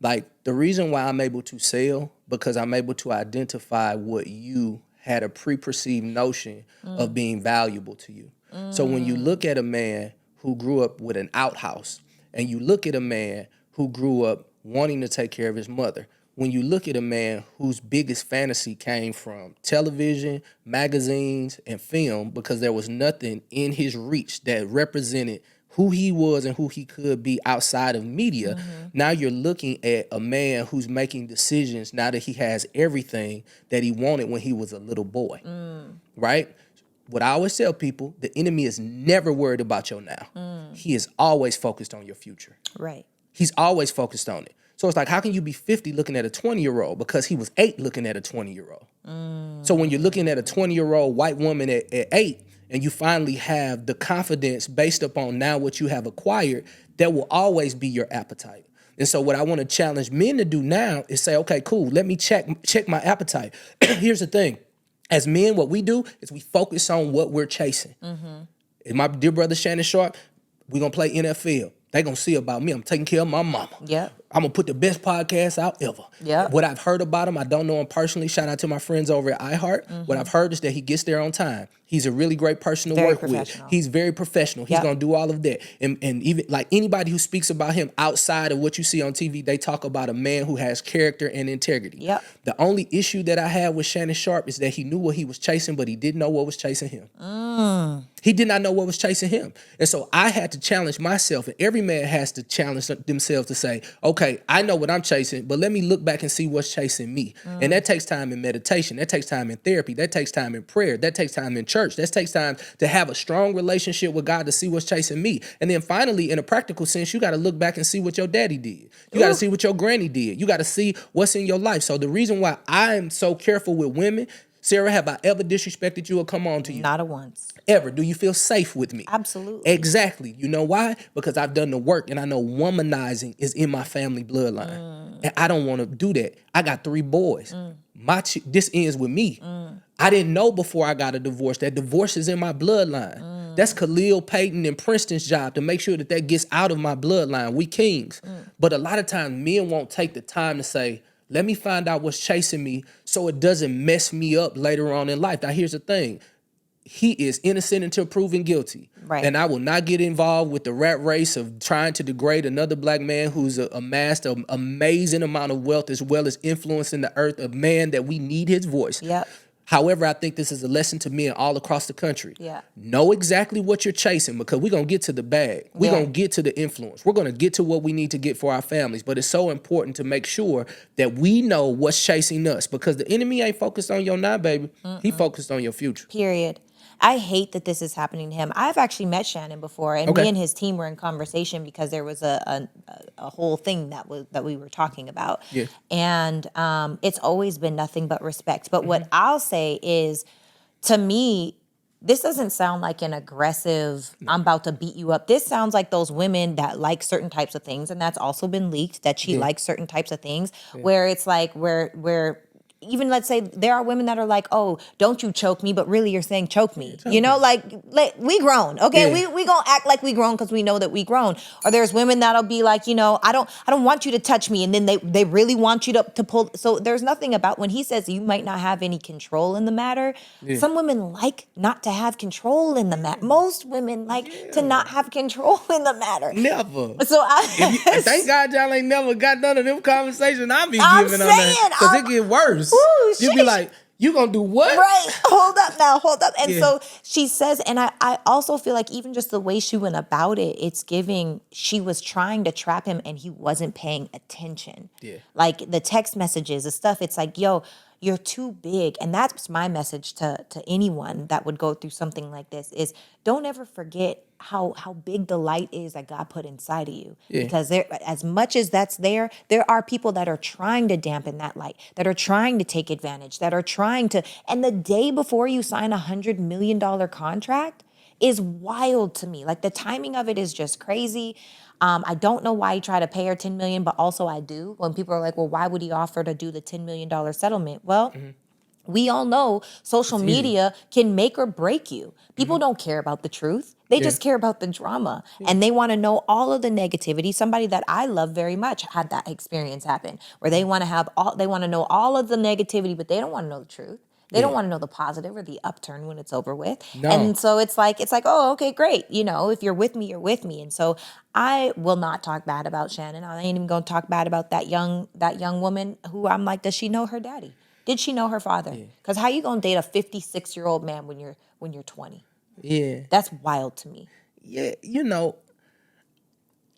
like, the reason why I'm able to sell, because I'm able to identify what you had a preconceived notion of being valuable to you. So when you look at a man who grew up with an outhouse, and you look at a man who grew up wanting to take care of his mother, when you look at a man whose biggest fantasy came from television, magazines, and film, because there was nothing in his reach that represented who he was and who he could be outside of media, now you're looking at a man who's making decisions now that he has everything that he wanted when he was a little boy, right? What I always tell people, the enemy is never worried about your now. He is always focused on your future. Right. He's always focused on it. So it's like, how can you be 50 looking at a 20-year-old? Because he was 8 looking at a 20-year-old. So when you're looking at a 20-year-old white woman at 8, and you finally have the confidence based upon now what you have acquired, that will always be your appetite. And so what I want to challenge men to do now is say, okay, cool, let me check my appetite. Here's the thing. As men, what we do is we focus on what we're chasing. And my dear brother Shannon Sharpe, we're going to play NFL. They going to see about me. I'm taking care of my mama. Yep. I'm going to put the best podcast out ever. Yep. What I've heard about him, I don't know him personally. Shout out to my friends over at iHeart. What I've heard is that he gets there on time. He's a really great person to Very work with. professional. He's very professional. He's Yep. going to do all of that. And even like anybody who speaks about him outside of what you see on TV, they talk about a man who has character and integrity. Yep. The only issue that I had with Shannon Sharpe is that he knew what he was chasing, but he didn't know what was chasing him. He did not know what was chasing him. And so I had to challenge myself, and every man has to challenge themselves to say, okay, I know what I'm chasing, but let me look back and see what's chasing me. And that takes time in meditation. That takes time in therapy. That takes time in prayer. That takes time in church. That takes time to have a strong relationship with God to see what's chasing me. And then finally, in a practical sense, you got to look back and see what your daddy did. You got to see what your granny did. You got to see what's in your life. So the reason why I'm so careful with women, Sarah, have I ever disrespected you or come on to you? Not a once. Ever. Do you feel safe with me? Absolutely. Exactly. You know why? Because I've done the work and I know womanizing is in my family bloodline. And I don't want to do that. I got 3 boys. This ends with me. I didn't know before I got a divorce that divorce is in my bloodline. That's Khalil, Peyton, and Princeton's job to make sure that that gets out of my bloodline. We kings. But a lot of times men won't take the time to say, let me find out what's chasing me so it doesn't mess me up later on in life. Now, here's the thing. He is innocent until proven guilty. Right. And I will not get involved with the rat race of trying to degrade another black man who's amassed an amazing amount of wealth as well as influence in the earth, a man that we need his voice. Yep. However, I think this is a lesson to men all across the country. Yeah. Know exactly what you're chasing because we're going to get to the bag. We're going to get to the influence. We're going to get to what we need to get for our families. But it's so important to make sure that we know what's chasing us because the enemy ain't focused on your now, baby. He focused on your future. Period. I hate that this is happening to him. I've actually met Shannon before, and me and his team were in conversation because there was a whole thing that we were talking about. Yeah. And it's always been nothing but respect. But what I'll say is, to me, this doesn't sound like an aggressive, I'm about to beat you up. This sounds like those women that like certain types of things, and that's also been leaked, that she likes certain types of things, where it's like, where even let's say there are women that are like, oh, don't you choke me, but really you're saying choke me. You know, like we grown, okay? Yeah. We gonna act like we grown because we know that we grown. Or there's women that'll be like, you know, I don't want you to touch me, and then they really want you to pull. So there's nothing about when he says you might not have any control in the matter. Yeah. Some women like not to have control in the matter. Most women like to not have control in the matter. Never. So thank God y'all ain't never got none of them conversations I be I'm giving on that. Because it get worse. Ooh, you be like, you gonna do what? Right. Hold up. And so she says, and I also feel like even just the way she went about it, it's giving, she was trying to trap him and he wasn't paying attention. Yeah. Like the text messages, the stuff, it's like, yo, you're too big. And that's my message to anyone that would go through something like this is don't ever forget how big the light is that God put inside of you. Yeah. Because there, as much as that's there are people that are trying to dampen that light, that are trying to take advantage, that are trying to, and the day before you sign $100 million contract is wild to me. Like the timing of it is just crazy. I don't know why he tried to pay her $10 million, but also I do. When people are like, well, why would he offer to do the $10 million settlement? Well, we all know social media can make or break you. People don't care about the truth. They just care about the drama. And they want to know all of the negativity. Somebody that I love very much had that experience happen where they want to know all of the negativity, but they don't want to know the truth. They don't want to know the positive or the upturn when it's over with. No. And so it's like, oh, okay, great. You know, if you're with me, you're with me. And so I will not talk bad about Shannon. I ain't even going to talk bad about that young woman who I'm like, does she know her daddy? Did she know her father? Because how you going to date a 56-year-old man when you're 20? Yeah. That's wild to me. Yeah, you know,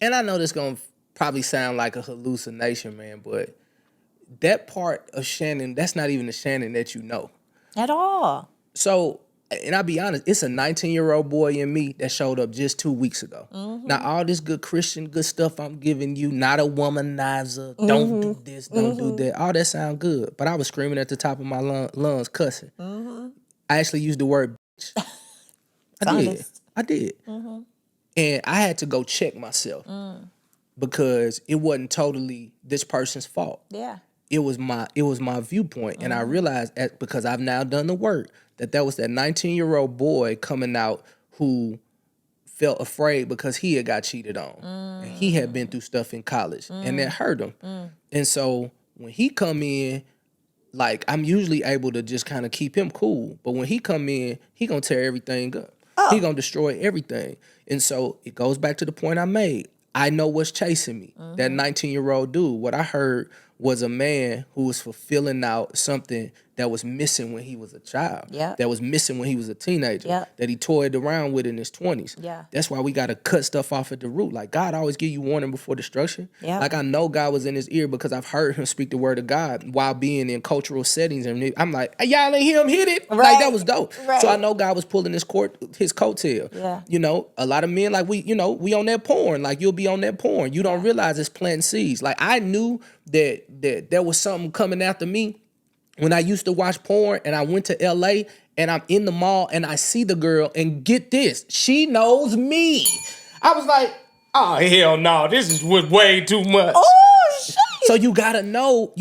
and I know this going to probably sound like a hallucination, man, but that part of Shannon, that's not even the Shannon that you know. At all. So, and I'll be honest, it's a 19-year-old boy in me that showed up just 2 weeks ago. Now, all this good Christian, good stuff I'm giving you, not a womanizer, don't do this, don't do that, all that sound good. But I was screaming at the top of my lungs, cussing. I actually used the word bitch. I did. And I had to go check myself because it wasn't totally this person's fault. Yeah. it was my viewpoint. And I realized because I've now done the work that was that 19-year-old boy coming out who felt afraid because he had got cheated on. And he had been through stuff in college and that hurt him. And so when he come in, like, I'm usually able to just kind of keep him cool. But when he come in, he gonna tear everything up. He gonna destroy everything. And so it goes back to the point I made. I know what's chasing me. That 19-year-old dude. What I heard was a man who was fulfilling out something that was missing when he was a child. Yeah. That was missing when he was a teenager. Yeah. That he toyed around with in his 20s. Yeah. That's why we got to cut stuff off at the root. Like, God always give you warning before destruction. Yeah. Like, I know God was in his ear because I've heard him speak the word of God while being in cultural settings. And I'm like, hey, y'all ain't hear him hit it? Right. Like, that was dope. Right. So I know God was pulling his coattail. Yeah. You know, a lot of men, like, we on that porn. Like, you'll be on that porn. You don't realize it's planting seeds. Like, I knew that there was something coming after me when I used to watch porn and I went to LA and I'm in the mall and I see the girl and get this, she knows me. I was like, oh, hell no, this is way too much. Oh, shit. So you gotta know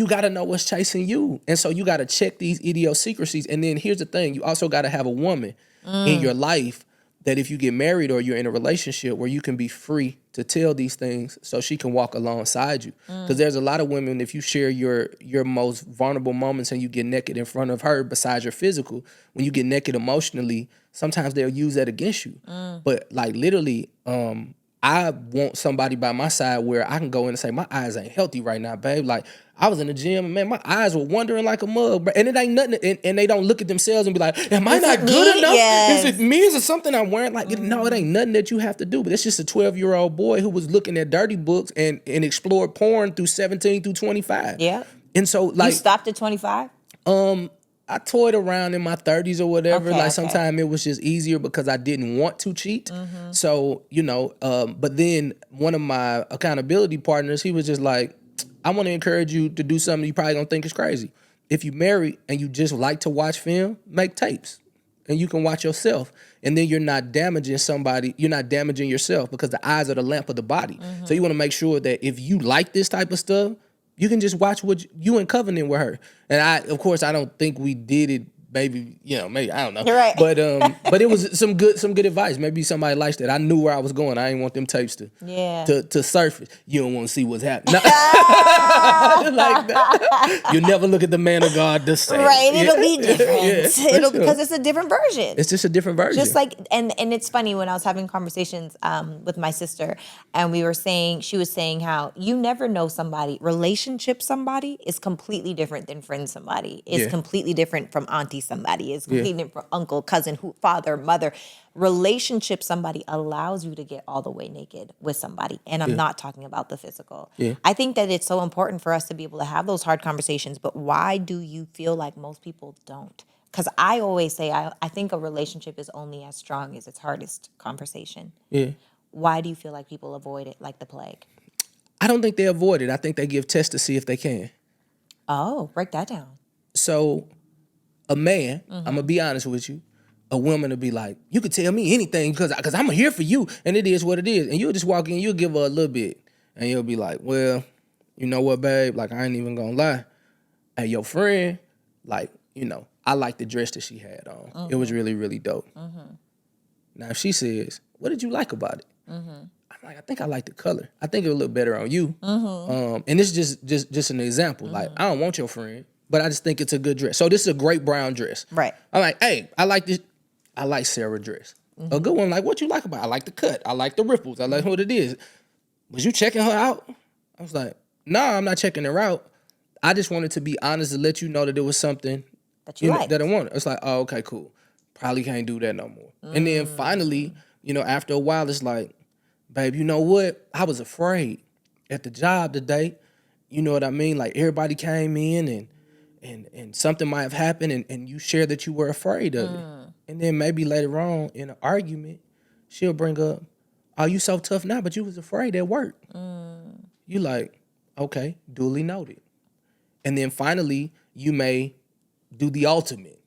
what's chasing you. And so you gotta check these idiosyncrasies. And then here's the thing, you also gotta have a woman in your life that if you get married or you're in a relationship where you can be free to tell these things so she can walk alongside you. Because there's a lot of women, if you share your most vulnerable moments and you get naked in front of her besides your physical, when you get naked emotionally, sometimes they'll use that against you. But like literally, I want somebody by my side where I can go in and say, my eyes ain't healthy right now, babe. Like, I was in the gym and, man, my eyes were wandering like a mug, bro. And it ain't nothing. And they don't look at themselves and be like, am I not good enough? Yes. Is it me? Is it something I'm wearing? Like, no, it ain't nothing that you have to do. But it's just a 12-year-old boy who was looking at dirty books and explored porn through 17 through 25. Yeah. And so, like, You stopped at 25? I toyed around in my 30s or whatever. Okay, like okay. sometimes it was just easier because I didn't want to cheat. So, but then one of my accountability partners, he was just like, I want to encourage you to do something you probably don't think is crazy. If you married and you just like to watch film, make tapes. And you can watch yourself. And then you're not damaging somebody. You're not damaging yourself because the eyes are the lamp of the body. So you want to make sure that if you like this type of stuff, you can just watch what you in covenant with her. And of course, I don't think we did it, maybe, maybe, I don't know. Right. But it was some good advice. Maybe somebody likes that. I knew where I was going. I didn't want them tapes to surface. You don't want to see what's happening. Like that. You never look at the man of God the same. Right, it'll be different. Yeah, Because it's a different version. It's just a different version. Just like, and it's funny when I was having conversations with my sister, and she was saying how you never know somebody, relationship somebody is completely different than friend somebody. It's completely different from auntie somebody. It's completely different from uncle, cousin, father, mother. Relationship somebody allows you to get all the way naked with somebody. And I'm not talking about the physical. Yeah. I think that it's so important for us to be able to have those hard conversations, but why do you feel like most people don't? Because I always say, I think a relationship is only as strong as its hardest conversation. Yeah. Why do you feel like people avoid it like the plague? I don't think they avoid it. I think they give tests to see if they can. Oh, break that down. So a man, I'm going to be honest with you, a woman will be like, you could tell me anything because I'm here for you, and it is what it is. And you'll just walk in, you'll give her a little bit, and you'll be like, well, you know what, babe? Like, I ain't even going to lie. Hey, your friend, like, I like the dress that she had on. It was really, really dope. Now, if she says, what did you like about it? I'm like, I think I like the color. I think it would look better on you. And this is just an example. Like, I don't want your friend, but I just think it's a good dress. So this is a great brown dress. Right. I'm like, hey, I like this. I like Sarah's dress. A good one. Like, what you like about it? I like the cut. I like the ripples. I like what it is. Was you checking her out? I was like, no, I'm not checking her out. I just wanted to be honest to let you know that it was something That you like. that I wanted. It's like, oh, okay, cool. Probably can't do that no more. And then finally, after a while, it's like, babe, you know what? I was afraid at the job today. You know what I mean? Like, everybody came in and something might have happened and you shared that you were afraid of it. And then maybe later on in an argument, she'll bring up, oh, you so tough now, but you was afraid at work. You like, okay, duly noted. And then finally, you may do the ultimate.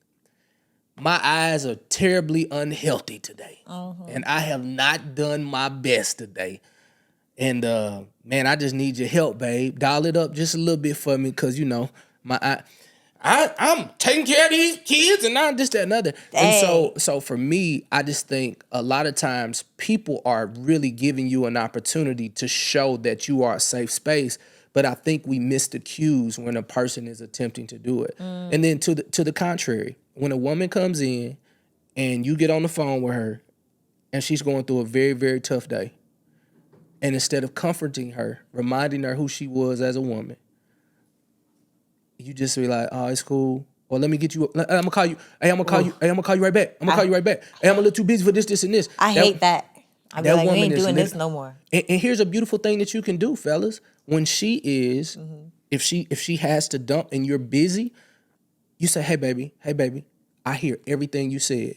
My eyes are terribly unhealthy today. And I have not done my best today. And man, I just need your help, babe. Dial it up just a little bit for me, cause I'm taking care of these kids and not this, that, and other. Dang. And so for me, I just think a lot of times people are really giving you an opportunity to show that you are a safe space. But I think we miss the cues when a person is attempting to do it. And then to the contrary, when a woman comes in and you get on the phone with her and she's going through a very, very tough day, and instead of comforting her, reminding her who she was as a woman, you just be like, "Oh, it's cool. Or let me get you. I'm gonna call you. Hey, I'm gonna call you. Hey, I'm gonna call you right back. I'm gonna call you right back. Hey, I'm a little too busy for this, and this." I hate that. I be that like, we woman ain't is doing this lit- no more. And here's a beautiful thing that you can do, fellas. When she is, if she has to dump and you're busy, you say, hey baby, I hear everything you said.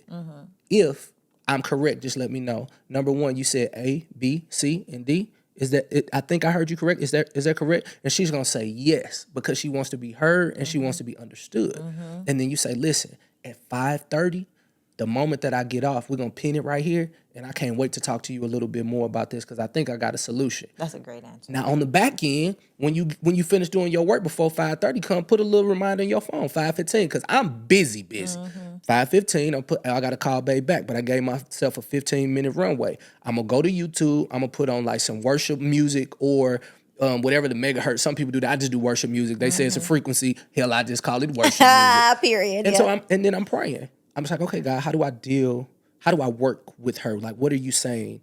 If I'm correct, just let me know. Number one, you said A, B, C, and D. Is that it? I think I heard you correct. Is that correct? And she's gonna say yes because she wants to be heard and she wants to be understood. And then you say, listen, at 5:30, the moment that I get off, we're gonna pin it right here. And I can't wait to talk to you a little bit more about this because I think I got a solution. That's a great answer. Now on the back end, when you finish doing your work before 5:30, come put a little reminder in your phone, 5:15, because I'm busy. 5:15, I gotta call babe back, but I gave myself a 15-minute runway. I'm gonna go to YouTube, I'm gonna put on like some worship music or whatever the megahertz. Some people do that. I just do worship music. They say it's a frequency. Hell, I just call it worship music. Period. And so then I'm praying. I'm just like, okay, God, how do I work with her? Like, what are you saying?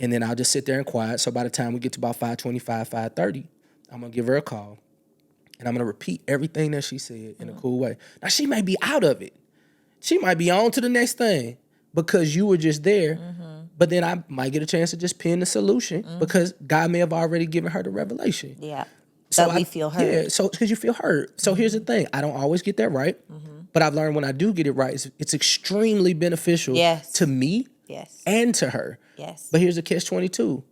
And then I'll just sit there and quiet. So by the time we get to about 5:25, 5:30, I'm going to give her a call. And I'm going to repeat everything that she said in a cool way. Now, she may be out of it. She might be on to the next thing because you were just there. But then I might get a chance to just pin the solution because God may have already given her the revelation. Yeah. So That we feel heard. Yeah, so because you feel heard. So here's the thing. I don't always get that right. But I've learned when I do get it right, it's extremely beneficial to me and to her. Yes. But here's the catch-22.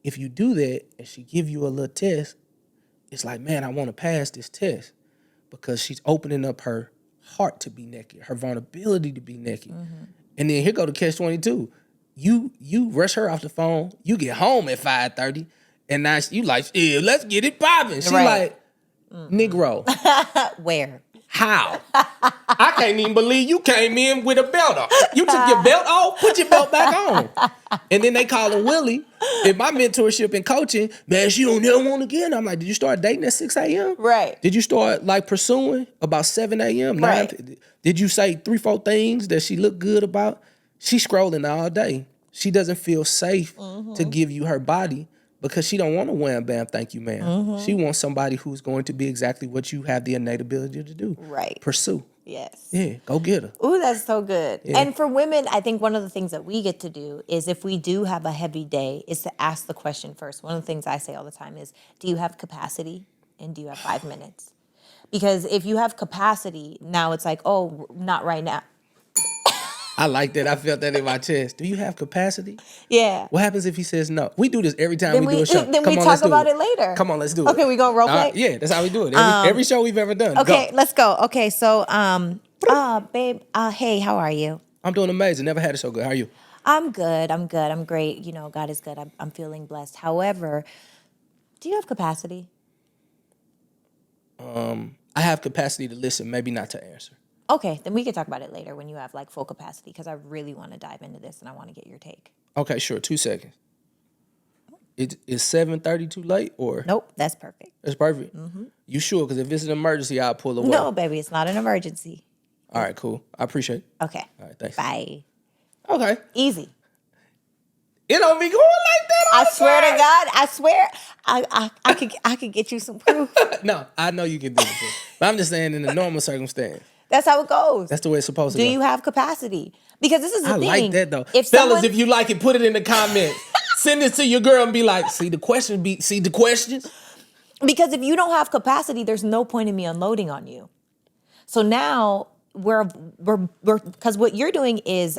If you do that and she give you a little test, it's like, man, I want to pass this test because she's opening up her heart to be naked, her vulnerability to be naked. And then here go the catch-22. You rush her off the phone. You get home at 5:30, and now you like, yeah, let's get it popping. She like, Negro. Where? How? I can't even believe you came in with a belt on. You took your belt off, put your belt back on. And then they call him Willie. In my mentorship and coaching, man, she don't never want again. I'm like, did you start dating at 6 a.m.? Right. Did you start like pursuing about 7 a.m.? Right. Did you say 3-4 things that she looked good about? She's scrolling all day. She doesn't feel safe to give you her body because she don't want a wham bam thank you ma'am. She wants somebody who's going to be exactly what you have the innate ability to do. Right. Pursue. Yes. Yeah, go get her. Ooh, that's so good. Yeah. And for women, I think one of the things that we get to do is if we do have a heavy day is to ask the question first. One of the things I say all the time is, do you have capacity and do you have 5 minutes? Because if you have capacity, now it's like, oh, not right now. I like that. I felt that in my chest. Do you have capacity? Yeah. What happens if he says no? We do this every time Then we do a show. Then Come we on, talk let's do about it later. Come on, let's do it. Okay, we gonna role play? Yeah, that's how we do it. Every show we've ever done. Okay, Go. let's go. Okay, so, babe, hey, how are you? I'm doing amazing. Never had it so good. How are you? I'm good. I'm great. You know, God is good. I'm feeling blessed. However, do you have capacity? I have capacity to listen, maybe not to answer. Okay, then we can talk about it later when you have like full capacity because I really want to dive into this and I want to get your take. Okay, sure. 2 seconds. Is 7:30 too late or? Nope, that's perfect. That's perfect. You sure? Because if it's an emergency, I'll pull away. No, baby, it's not an emergency. All right, cool. I appreciate it. Okay. All right, thanks. Bye. Okay. Easy. It don't be going like that all I the swear to time. God, I swear, I could get you some proof. No, I know you can do it. But I'm just saying in the normal circumstance. That's how it goes. That's the way it's supposed to Do go. you have capacity? Because this is the I thing. like that though. If Fellas, someone, if you like it, put it in the comments. Send it to your girl and be like, see the questions? because if you don't have capacity, there's no point in me unloading on you. So now we're because what you're doing is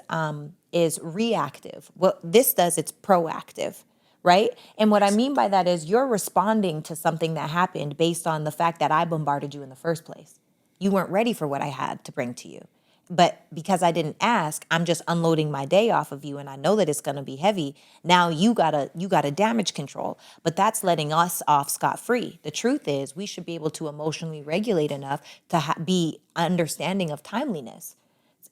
reactive. What this does, it's proactive, right? And what I mean by that is you're responding to something that happened based on the fact that I bombarded you in the first place. You weren't ready for what I had to bring to you. But because I didn't ask, I'm just unloading my day off of you, and I know that it's going to be heavy. Now you gotta damage control, but that's letting us off scot-free. The truth is, we should be able to emotionally regulate enough to be understanding of timeliness.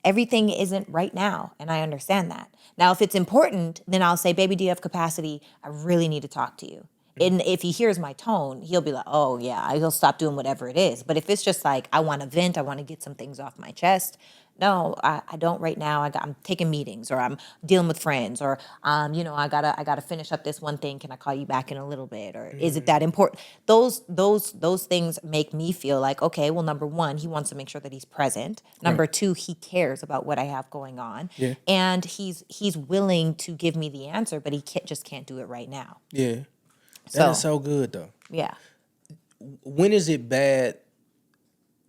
Everything isn't right now, and I understand that. Now, if it's important, then I'll say, baby, do you have capacity? I really need to talk to you. And if he hears my tone, he'll be like, oh, yeah, he'll stop doing whatever it is. But if it's just like, I want to vent, I want to get some things off my chest, no, I don't right now. I'm taking meetings, or I'm dealing with friends, or I gotta finish up this one thing. Can I call you back in a little bit? Or is it that important? Those things make me feel like, okay, well, number one, he wants to make sure that he's present. Number two, he cares about what I have going on, and he's willing to give me the answer, but he just can't do it right now. Yeah, that is so good though. Yeah. When is it bad?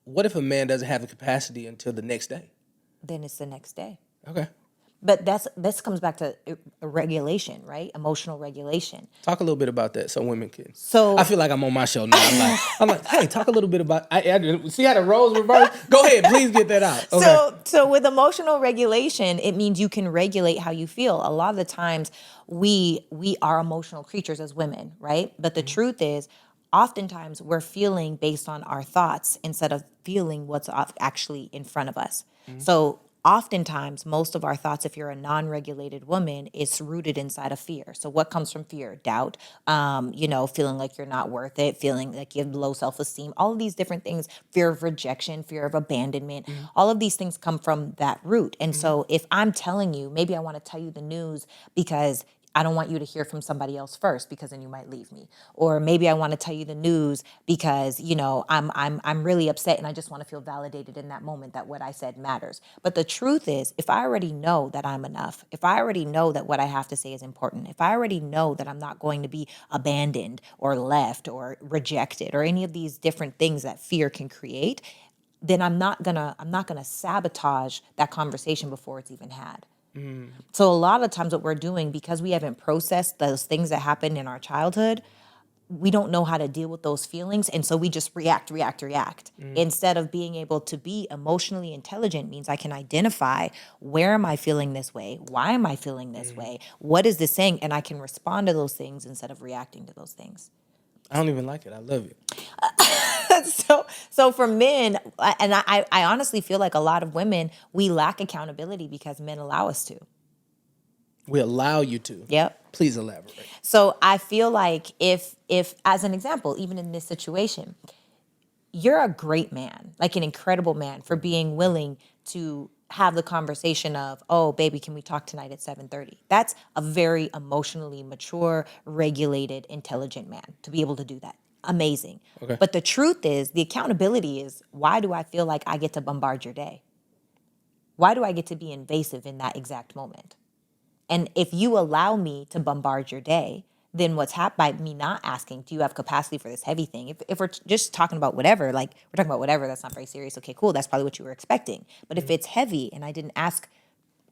What if a man doesn't have the capacity until the next day? Then it's the next day. Okay. But this comes back to regulation, right? Emotional regulation. Talk a little bit about that so women can. So I feel like I'm on my show now. I'm like, hey, talk a little bit about. I see how the roles reverse. Go ahead, please get that out. Okay. So with emotional regulation, it means you can regulate how you feel. A lot of the times, we are emotional creatures as women, right? But the truth is, oftentimes we're feeling based on our thoughts instead of feeling what's actually in front of us. So oftentimes, most of our thoughts, if you're a non-regulated woman, is rooted inside of fear. So what comes from fear? Doubt, feeling like you're not worth it, feeling like you have low self-esteem, all of these different things, fear of rejection, fear of abandonment, all of these things come from that root. And so if I'm telling you, maybe I want to tell you the news because I don't want you to hear from somebody else first, because then you might leave me. Or maybe I want to tell you the news because, I'm really upset and I just want to feel validated in that moment that what I said matters. But the truth is, if I already know that I'm enough, if I already know that what I have to say is important, if I already know that I'm not going to be abandoned or left or rejected or any of these different things that fear can create, then I'm not gonna sabotage that conversation before it's even had. So a lot of times what we're doing, because we haven't processed those things that happened in our childhood, we don't know how to deal with those feelings. And so we just react. Instead of being able to be emotionally intelligent means I can identify, where am I feeling this way? Why am I feeling this way? What is this saying? And I can respond to those things instead of reacting to those things. I don't even like it. I love it. So for men, and I honestly feel like a lot of women, we lack accountability because men allow us to. We allow you to. Yep. Please elaborate. So I feel like if as an example, even in this situation, you're a great man, like an incredible man, for being willing to have the conversation of, oh, baby, can we talk tonight at 7:30? That's a very emotionally mature, regulated, intelligent man to be able to do that. Amazing. Okay. But the truth is, the accountability is, why do I feel like I get to bombard your day? Why do I get to be invasive in that exact moment? And if you allow me to bombard your day, then what's happened by me not asking, do you have capacity for this heavy thing? If we're just talking about whatever, like we're talking about whatever, that's not very serious. Okay, cool. That's probably what you were expecting. But if it's heavy and I didn't ask,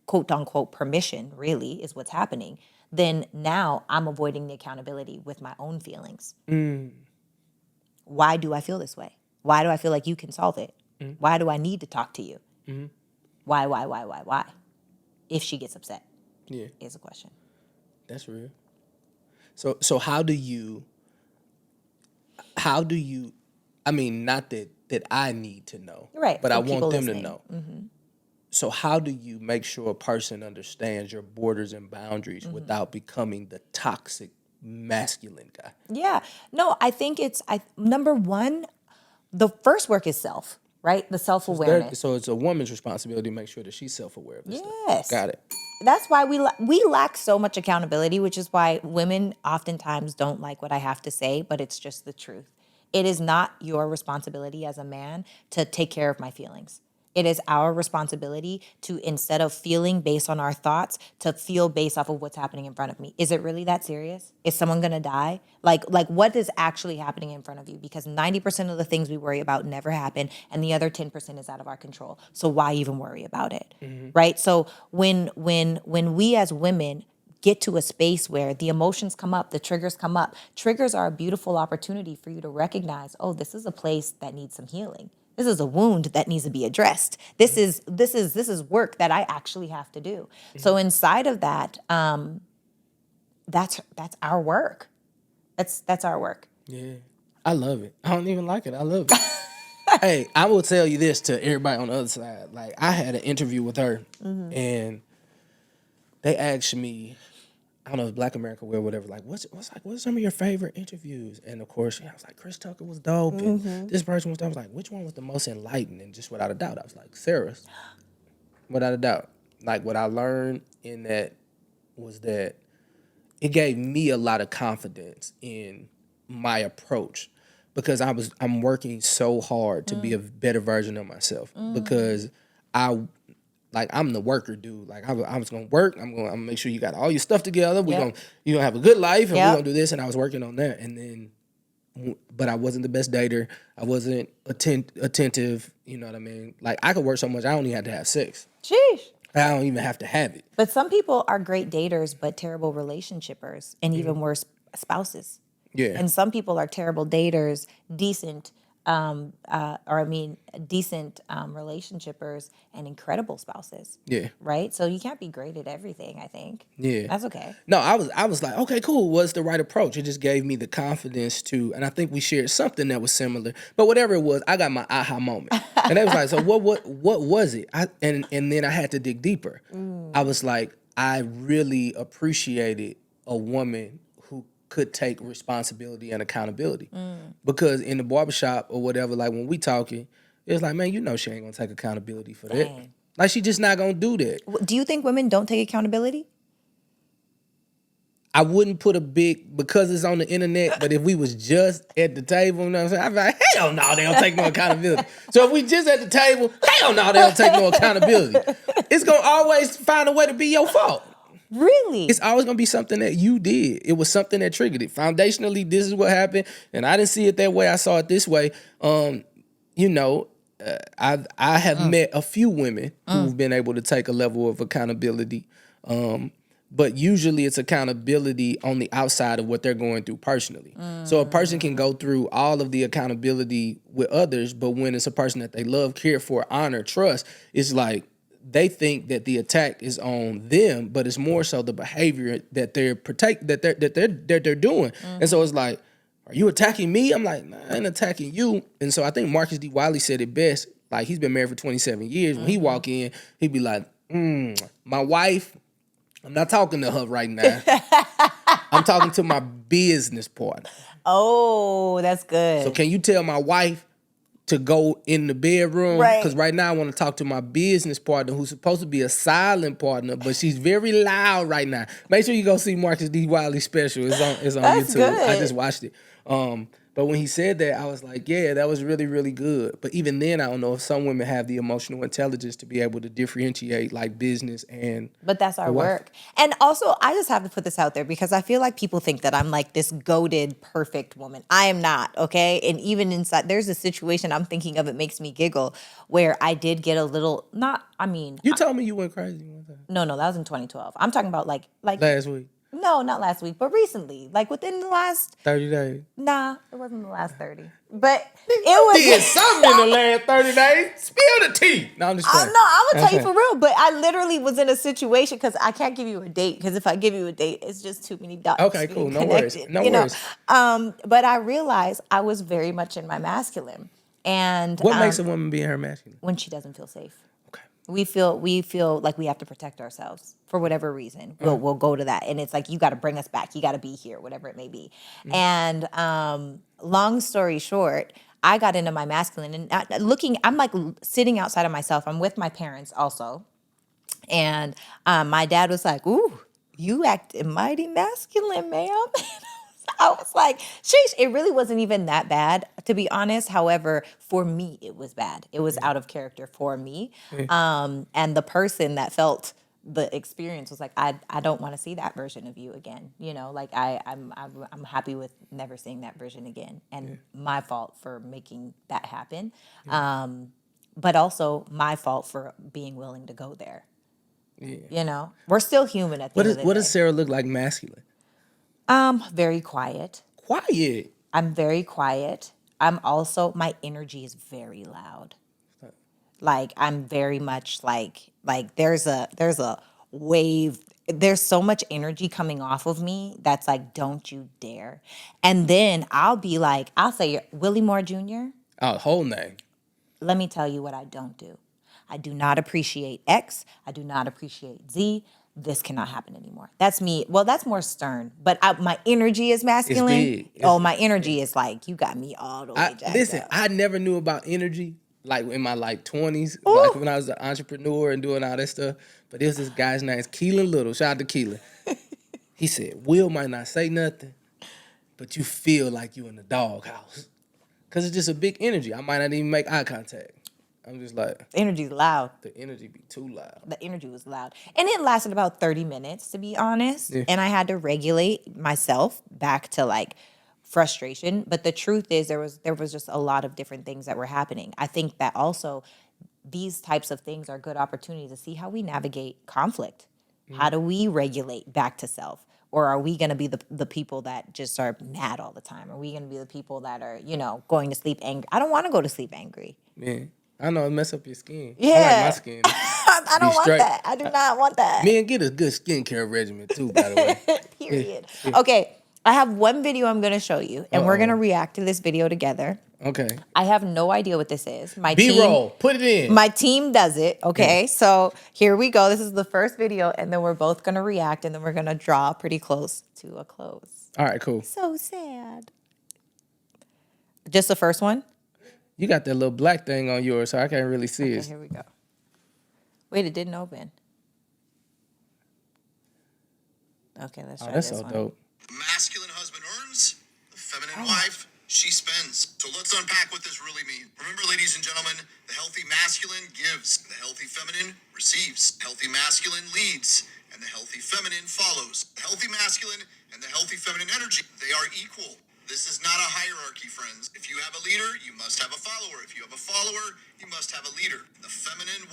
quote unquote, permission, really is what's happening, then now I'm avoiding the accountability with my own feelings. Why do I feel this way? Why do I feel like you can solve it? Why do I need to talk to you? Why? If she gets upset, is a question. That's real. So how do you, I mean, not that I need to know, Right, but for I want people them listening. to know. So how do you make sure a person understands your borders and boundaries without becoming the toxic masculine guy? Yeah. No, I think number one, the first work is self, right? The self-awareness. So it's a woman's responsibility to make sure that she's self-aware of this Yes. stuff. Got it. That's why we lack so much accountability, which is why women oftentimes don't like what I have to say, but it's just the truth. It is not your responsibility as a man to take care of my feelings. It is our responsibility to, instead of feeling based on our thoughts, to feel based off of what's happening in front of me. Is it really that serious? Is someone going to die? Like what is actually happening in front of you? Because 90% of the things we worry about never happen, and the other 10% is out of our control. So why even worry about it? Right? So when we as women get to a space where the emotions come up, the triggers come up, triggers are a beautiful opportunity for you to recognize, oh, this is a place that needs some healing. This is a wound that needs to be addressed. This is work that I actually have to do. So inside of that, that's our work. That's our work. Yeah. I love it. I don't even like it. I love it. Hey, I will tell you this to everybody on the other side. Like, I had an interview with her, and they asked me, I don't know if Black America Will, whatever, like, what's some of your favorite interviews? And of course, I was like, Chris Tucker was dope, and this person was dope. I was like, which one was the most enlightening? Just without a doubt, I was like, Sarah's, without a doubt. Like, what I learned in that was that it gave me a lot of confidence in my approach, because I'm working so hard to be a better version of myself, because I'm the worker dude. Like, I was gonna work. I'm gonna make sure you got all your stuff together. You're gonna have a good life, and we're gonna do this. And I was working on that, and then, but I wasn't the best dater. I wasn't attentive. You know what I mean? Like, I could work so much, I don't even have to have sex. Sheesh. I don't even have to have it. But some people are great daters, but terrible relationshipers, and even worse, spouses. Yeah. And some people are terrible daters, decent relationshipers, and incredible spouses. Yeah. Right? So you can't be great at everything, I think. Yeah. That's okay. No, I was like, okay, cool. What's the right approach? It just gave me the confidence to, and I think we shared something that was similar. But whatever it was, I got my aha moment. And they was like, so what was it? And then I had to dig deeper. I was like, I really appreciated a woman who could take responsibility and accountability. Because in the barbershop or whatever, like when we talking, it's like, man, you know she ain't gonna take accountability for that. Like, she just not gonna do that. Do you think women don't take accountability? I wouldn't put a big, because it's on the internet, but if we was just at the table, you know what I'm saying? I'd be like, hell no, they don't take no accountability. So if we just at the table, hell no, they don't take no accountability. It's gonna always find a way to be your fault. Really? It's always gonna be something that you did. It was something that triggered it. Foundationally, this is what happened, and I didn't see it that way. I saw it this way. I have met a few women who've been able to take a level of accountability, but usually it's accountability on the outside of what they're going through personally. So a person can go through all of the accountability with others, but when it's a person that they love, care for, honor, trust, it's like they think that the attack is on them, but it's more so the behavior that they're doing. And so it's like, are you attacking me? I'm like, nah, I ain't attacking you. And so I think Marcus D. Wiley said it best. Like, he's been married for 27 years. When he walk in, he'd be like, my wife, I'm not talking to her right now. I'm talking to my business partner. Oh, that's good. So can you tell my wife to go in the bedroom? Right. Because right now I want to talk to my business partner, who's supposed to be a silent partner, but she's very loud right now. Make sure you go see Marcus D. Wiley's special. It's on That's YouTube. good. I just watched it. But when he said that, I was like, yeah, that was really, really good. But even then, I don't know if some women have the emotional intelligence to be able to differentiate like business and... But that's our work. And also, I just have to put this out there because I feel like people think that I'm like this goated, perfect woman. I am not, okay? And even inside, there's a situation I'm thinking of, it makes me giggle, where I did get a little, You told me you went crazy one time. No, that was in 2012. I'm talking about like last week. No, not last week, but recently, like within the last 30 days. Nah, it wasn't the last 30. But it was did something in the last 30 days. Spill the tea. No, I'm just playing. No, I'm gonna tell you for real. But I literally was in a situation because I can't give you a date because if I give you a date, it's just too many dots. Okay, cool. No worries. No worries. But I realized I was very much in my masculine. And what makes a woman be in her masculine? When she doesn't feel safe. Okay. We feel like we have to protect ourselves for whatever reason. We'll go to that, and it's like you got to bring us back. You got to be here, whatever it may be. And long story short, I got into my masculine and I'm like sitting outside of myself. I'm with my parents also, and my dad was like, "Ooh, you acting mighty masculine, ma'am." I was like, sheesh, it really wasn't even that bad, to be honest. However, for me, it was bad. It was out of character for me. And the person that felt the experience was like, I don't want to see that version of you again. You know, like I'm happy with never seeing that version again. And my fault for making that happen. But also my fault for being willing to go there. Yeah. You know, we're still human at the end of the day. What does Sarah look like masculine? Very quiet. Quiet? I'm very quiet. I'm also, my energy is very loud. Like I'm very much like there's a wave. There's so much energy coming off of me that's like, don't you dare. And then I'll say, Willie Moore Jr., Oh, whole name. let me tell you what I don't do. I do not appreciate X. I do not appreciate Z. This cannot happen anymore. That's me. Well, that's more stern, but my energy is masculine. big. My energy is like, you got me all the way jacked Listen, up. I never knew about energy like in my 20s, like when I was an entrepreneur and doing all that stuff. But there's this guy's name's Keelan Little. Shout out to Keelan. He said, Will might not say nothing, but you feel like you in the doghouse. Because it's just a big energy. I might not even make eye contact. I'm just like, The energy's loud. the energy be too loud. The energy was loud. And it lasted about 30 minutes, to be honest. Yeah. And I had to regulate myself back to like frustration. But the truth is there was just a lot of different things that were happening. I think that also these types of things are good opportunities to see how we navigate conflict. How do we regulate back to self? Or are we going to be the people that just are mad all the time? Are we going to be the people that are, going to sleep angry? I don't want to go to sleep angry. Man, I know it mess up your skin. Yeah. I like my skin. I don't want straight. that. I do not want that. Men, get a good skincare regimen too, by the way. Period. Okay, I have one video I'm going to show you, and we're going to react to this video together. Okay. I have no idea what this is. B-roll. Put it in. My team does it, okay? So here we go. This is the first video, and then we're both going to react, and then we're going to draw pretty close to a close. All right, cool. So sad. Just the first one? You got that little black thing on yours, so I can't really see Okay, it. here we go. Wait, it didn't open. Okay, let's try That's this so one. dope. The masculine husband earns, the feminine wife, she spends. So let's unpack what this really means. Remember, ladies and gentlemen, the healthy masculine gives, the healthy feminine receives. The healthy masculine leads, and the healthy feminine follows. The healthy masculine and the healthy feminine energy, they are equal. This is not a hierarchy, friends. If you have a leader, you must have a follower. If you have a follower, you must have a leader. The feminine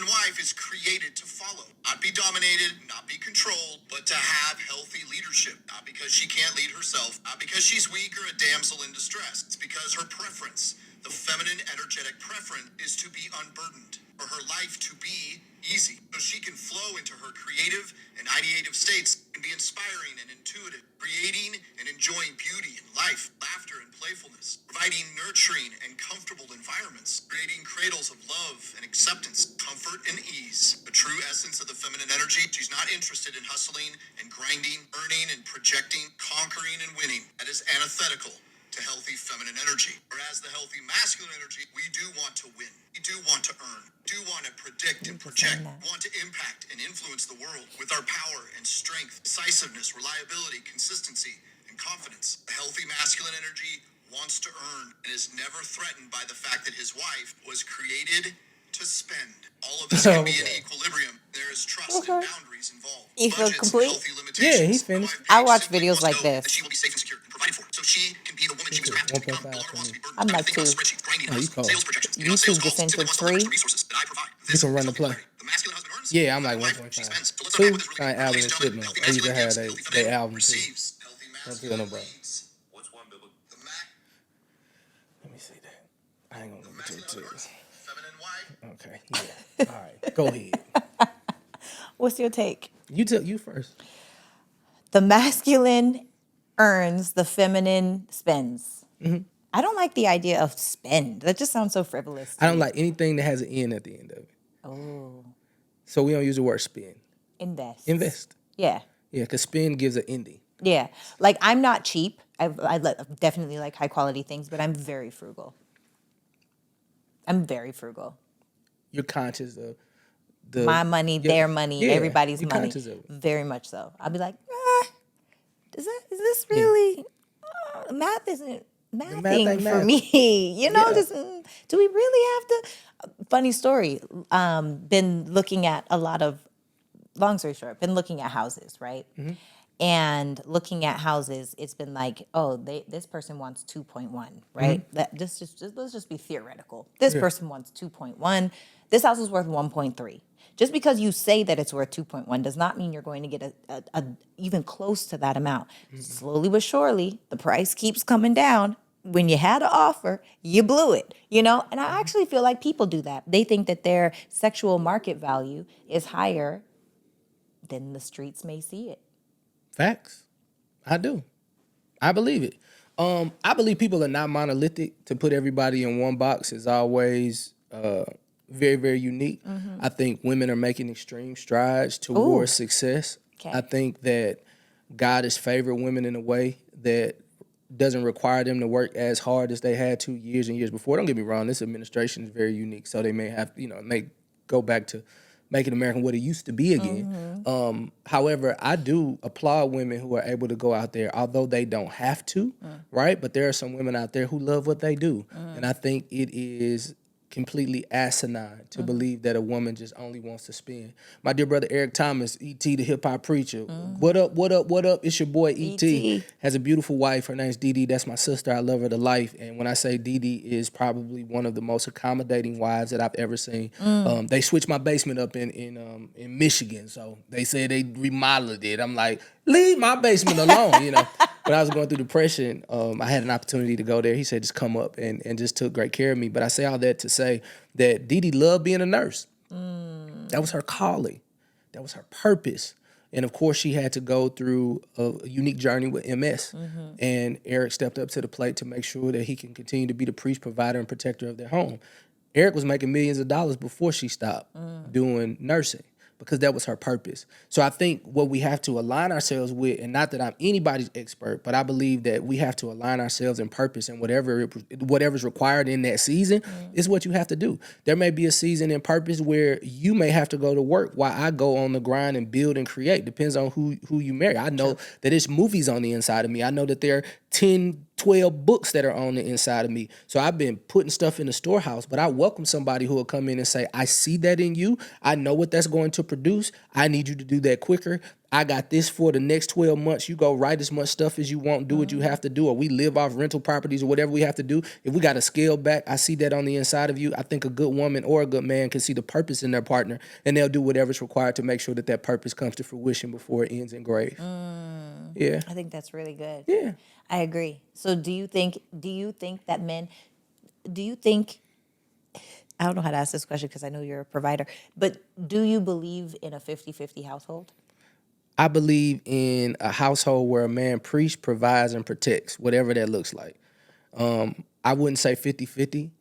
wife is created to follow, not be dominated, not be controlled, but to have healthy leadership. Not because she can't lead herself, not because she's weak or a damsel in distress. It's because her preference, the feminine energetic preference, is to be unburdened, for her life to be easy, so she can flow into her creative and ideative states and be inspiring and intuitive, creating and enjoying beauty in life, laughter and playfulness, providing nurturing and comfortable environments, creating cradles of love and acceptance, comfort and ease. The true essence of the feminine energy, she's not interested in hustling and grinding, earning and projecting, conquering and winning. That is antithetical to healthy feminine energy. Whereas the healthy masculine energy, we do want to win. We do want to earn. Do want to predict and project. Want to impact and influence the world with our power and strength, decisiveness, reliability, consistency, and confidence. The healthy masculine energy wants to earn and is never threatened by the fact that his wife was created to spend. All of this can be in equilibrium. There is trust and boundaries involved. You feel Budgets, complete? healthy limitations. Yeah, he's finished. The wife I watch simply videos wants to like know this. that she will be safe and secure and provided for, so she can be the woman she was crafted to become. No longer wants to be burdened. I'm by like the thing about two. spreadsheets, grinding Oh, you hustles, cold. sales projections, YouTube sales just calls, entered simply wants to leverage 3. the resources that I provide. You can run the play. The masculine husband earns. Yeah, I'm like the wife, she 1.5. spends. So let's Two, unpack what this really kind of means. album Ladies and and shit, gentlemen, man. healthy They used to masculine have gives, they healthy feminine album too. receives. Healthy Don't feel no masculine break. leads. What's one biblical? Let me see that. I ain't gonna look at Masculine it. earns, feminine wife. Okay, yeah. All right, go ahead. What's your take? You first. The masculine earns, the feminine spends. I don't like the idea of spend. That just sounds so frivolous. to I don't me. like anything that has an N at the end of it. Oh, So we don't use the word spend. invest. Invest. Yeah. Yeah, because spend gives an ending. Yeah. Like, I'm not cheap. Definitely like high quality things, but I'm very frugal. I'm very frugal. You're conscious of the My money, their money, yeah, everybody's you're money. conscious of it. Very much so. I'll be like, is this really math isn't mathing ain't for math. me. Yeah. Do we really have to? Funny story. Been looking at a lot of, long story short, been looking at houses, right? Mm-hmm. And looking at houses, it's been like, oh, this person wants 2.1, right? Mm-hmm. That let's just be theoretical. This person wants 2.1. This house is worth 1.3. Just because you say that it's worth 2.1 does not mean you're going to get a even close to that amount. Slowly but surely, the price keeps coming down. when you had an offer, you blew it, you know? And I actually feel like people do that. They think that their sexual market value is higher than the streets may see it. Facts. I do. I believe it. I believe people are not monolithic. To put everybody in one box is always very, very unique. I think women are making extreme strides towards success. Okay. I think that God has favored women in a way that doesn't require them to work as hard as they had to years and years before. Don't get me wrong, this administration is very unique, so they may have, may go back to making America what it used to be again. However, I do applaud women who are able to go out there, although they don't have to, right? But there are some women out there who love what they do. And I think it is completely asinine to believe that a woman just only wants to spend. My dear brother Eric Thomas, E.T. the hip hop preacher. What up, what up, what up? It's your boy E.T. Has a beautiful wife. Her name's Dee Dee. That's my sister. I love her to life. And when I say Dee Dee is probably one of the most accommodating wives that I've ever seen. They switched my basement up in Michigan. So they said they remodeled it. I'm like, leave my basement alone, When I was going through depression, I had an opportunity to go there. He said, just come up and just took great care of me. But I say all that to say that Dee Dee loved being a nurse. That was her calling. That was her purpose. And of course, she had to go through a unique journey with MS. And Eric stepped up to the plate to make sure that he can continue to be the priest, provider, and protector of their home. Eric was making millions of dollars before she stopped doing nursing, because that was her purpose. So I think what we have to align ourselves with, and not that I'm anybody's expert, but I believe that we have to align ourselves in purpose, and whatever's required in that season is what you have to do. There may be a season in purpose where you may have to go to work while I go on the grind and build and create. Depends on who you marry. I know that there's movies on the inside of me. I know that there are 10, 12 books that are on the inside of me. So I've been putting stuff in the storehouse, but I welcome somebody who will come in and say, I see that in you. I know what that's going to produce. I need you to do that quicker. I got this for the next 12 months. You go write as much stuff as you want, do what you have to do, or we live off rental properties or whatever we have to do. If we got to scale back, I see that on the inside of you. I think a good woman or a good man can see the purpose in their partner, and they'll do whatever's required to make sure that that purpose comes to fruition before it ends in grave. Yeah. I think that's really good. Yeah. I agree. So do you think that men, I don't know how to ask this question because I know you're a provider, but do you believe in a 50-50 household? I believe in a household where a man preaches, provides, and protects, whatever that looks like. I wouldn't say 50-50.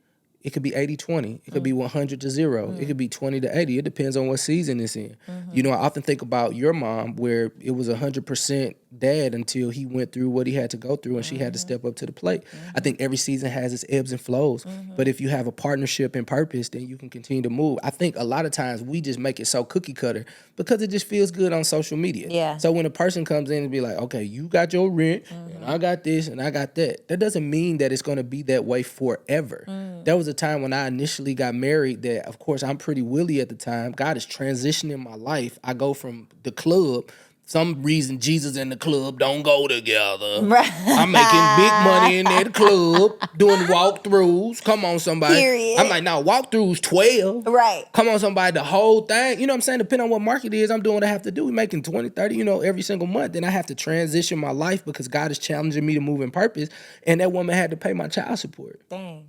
It could be 80-20. It could be 100-0. It could be 20-80. It depends on what season it's in. I often think about your mom, where it was 100% dad until he went through what he had to go through, and she had to step up to the plate. I think every season has its ebbs and flows. But if you have a partnership and purpose, then you can continue to move. I think a lot of times we just make it so cookie cutter because it just feels good on social media. Yeah. So when a person comes in and be like, okay, you got your rent, and I got this, and I got that, that doesn't mean that it's going to be that way forever. There was a time when I initially got married that, of course, I'm pretty Willie at the time. God is transitioning my life. I go from the club. Some reason Jesus and the club don't go together. Right. I'm making big money in that club, doing walkthroughs. Come on, somebody. Period. I'm like, no, walkthroughs 12. Right. Come on, somebody, the whole thing. You know what I'm saying? Depending on what market it is, I'm doing what I have to do. We're making 20, 30, every single month. Then I have to transition my life because God is challenging me to move in purpose. And that woman had to pay my child support. Dang.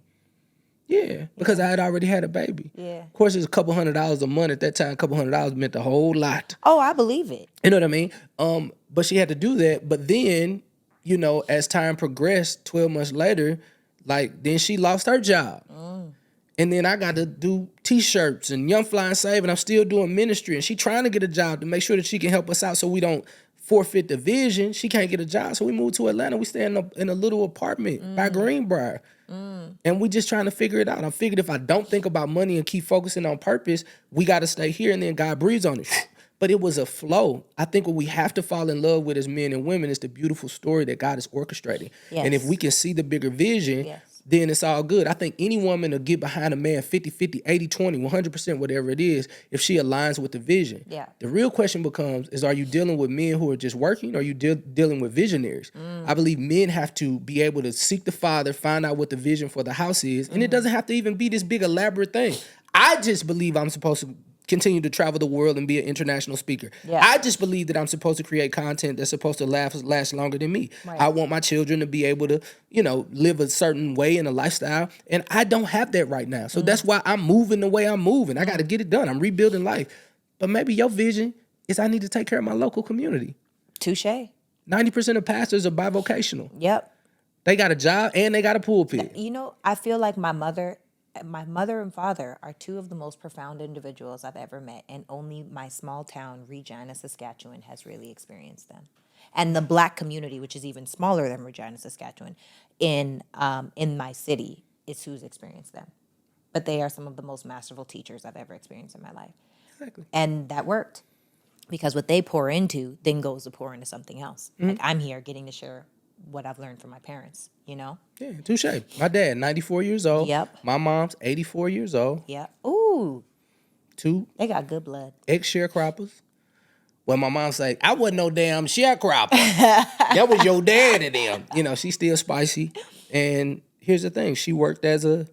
Yeah, because I had already had a baby. Yeah. Of course, it was a couple $100s a month at that time. A couple $100 meant a whole lot. Oh, I believe it. You know what I mean? But she had to do that. But then, as time progressed, 12 months later, then she lost her job. And then I got to do T-shirts and Young Fly and Save, and I'm still doing ministry. And she trying to get a job to make sure that she can help us out so we don't forfeit the vision. She can't get a job, so we moved to Atlanta. We stay in a little apartment by Greenbrier. And we just trying to figure it out. I figured if I don't think about money and keep focusing on purpose, we got to stay here, and then God breathes on it. But it was a flow. I think what we have to fall in love with as men and women is the beautiful story that God is orchestrating. Yes. And if we can see the bigger vision, Yes. then it's all good. I think any woman will get behind a man 50-50, 80-20, 100%, whatever it is, if she aligns with the vision. Yeah. The real question becomes, are you dealing with men who are just working, or are you dealing with visionaries? I believe men have to be able to seek the Father, find out what the vision for the house is, and it doesn't have to even be this big elaborate thing. I just believe I'm supposed to continue to travel the world and be an international speaker. Yeah. I just believe that I'm supposed to create content that's supposed to last longer than me. Right. I want my children to be able to, live a certain way in a lifestyle, and I don't have that right now. So that's why I'm moving the way I'm moving. I got to get it done. I'm rebuilding life. But maybe your vision is I need to take care of my local community. Touche. 90% of pastors are bivocational. Yep. They got a job and they got a pulpit. I feel like my mother and father are two of the most profound individuals I've ever met, and only my small town, Regina, Saskatchewan, has really experienced them. And the Black community, which is even smaller than Regina, Saskatchewan, in my city, is who's experienced them. But they are some of the most masterful teachers I've ever experienced in my life. Exactly. And that worked, because what they pour into then goes to pour into something else. Like, I'm here getting to share what I've learned from my parents, Yeah, touche. My dad, 94 years old. Yep. My mom's 84 years old. Yeah. Ooh, Two they got good blood. ex-sharecroppers. Well, my mom say, I wasn't no damn sharecropper. That was your dad and them. She's still spicy. And here's the thing. She worked as a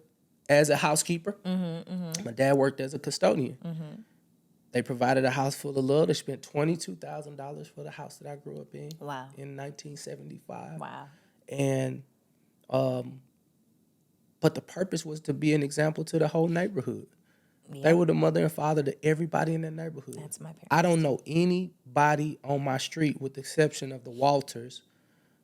housekeeper. My dad worked as a custodian. They provided a house full of love. They spent $22,000 for the house that I grew up in. Wow. In 1975. Wow. And, but the purpose was to be an example to the whole neighborhood. Yep. They were the mother and father to everybody in that neighborhood. That's my parents. I don't know anybody on my street, with the exception of the Walters,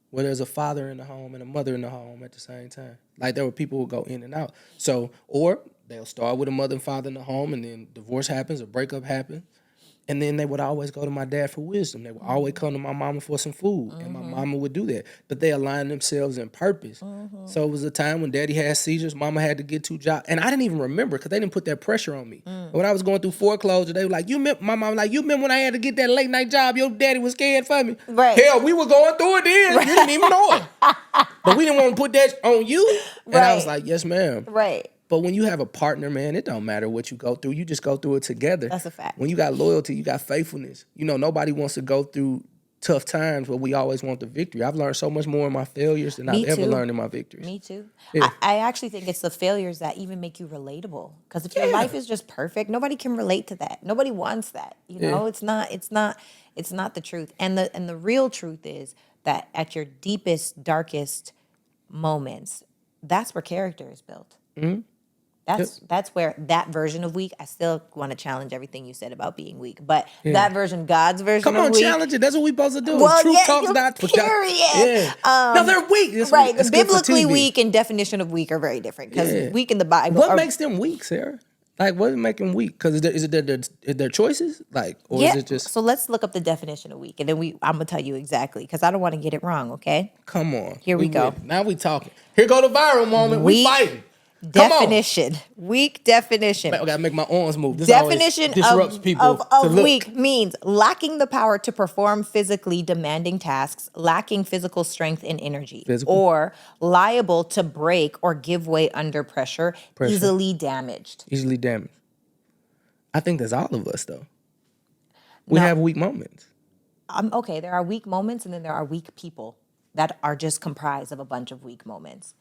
where there's a father in the home and a mother in the home at the same time. Like, there were people who go in and out. So, or they'll start with a mother and father in the home, and then divorce happens or breakup happens. And then they would always go to my dad for wisdom. They would always come to my mama for some food, and my mama would do that. But they aligned themselves in purpose. So it was a time when daddy had seizures, mama had to get 2 jobs. And I didn't even remember, because they didn't put that pressure on me. When I was going through foreclosure, they were like, my mama was like, you remember when I had to get that late night job, your daddy was scared for me? Right. Hell, we were going through it then. You didn't even know it. But we didn't want to put that on you. And I was like, yes, ma'am. Right. But when you have a partner, man, it don't matter what you go through. You just go through it together. That's a fact. When you got loyalty, you got faithfulness. Nobody wants to go through tough times, but we always want the victory. I've learned so much more in my failures than I've ever learned in my victories. Me too. Yeah. I actually think it's the failures that even make you relatable. Because if your life is just perfect, nobody can relate to that. Nobody wants that. It's not the truth. And the real truth is that at your deepest, darkest moments, that's where character is built. Mm-hmm. That's where that version of weak. I still want to challenge everything you said about being weak, but that version, God's version of weak. Challenge it. That's what we supposed to do. Well, Truth talks not. Period. Yeah. No, they're weak. That's right. That's Biblically weak and definition of weak are very different, because weak in the Bible. What makes them weak, Sarah? Like, what make them weak? Because is it their choices? Like, or is it just? So let's look up the definition of weak, and then I'm gonna tell you exactly, because I don't want to get it wrong. Okay. Come on. Here we go. Now we talking. Here go the viral moment. We fighting. Definition. Weak definition. I gotta make my arms move. This definition disrupts people of weak means lacking the power to perform physically demanding tasks, lacking physical strength and energy, or liable to break or give way under pressure. Easily damaged. Easily damaged. I think that's all of us, though. We have weak moments. Okay, there are weak moments, and then there are weak people that are just comprised of a bunch of weak moments.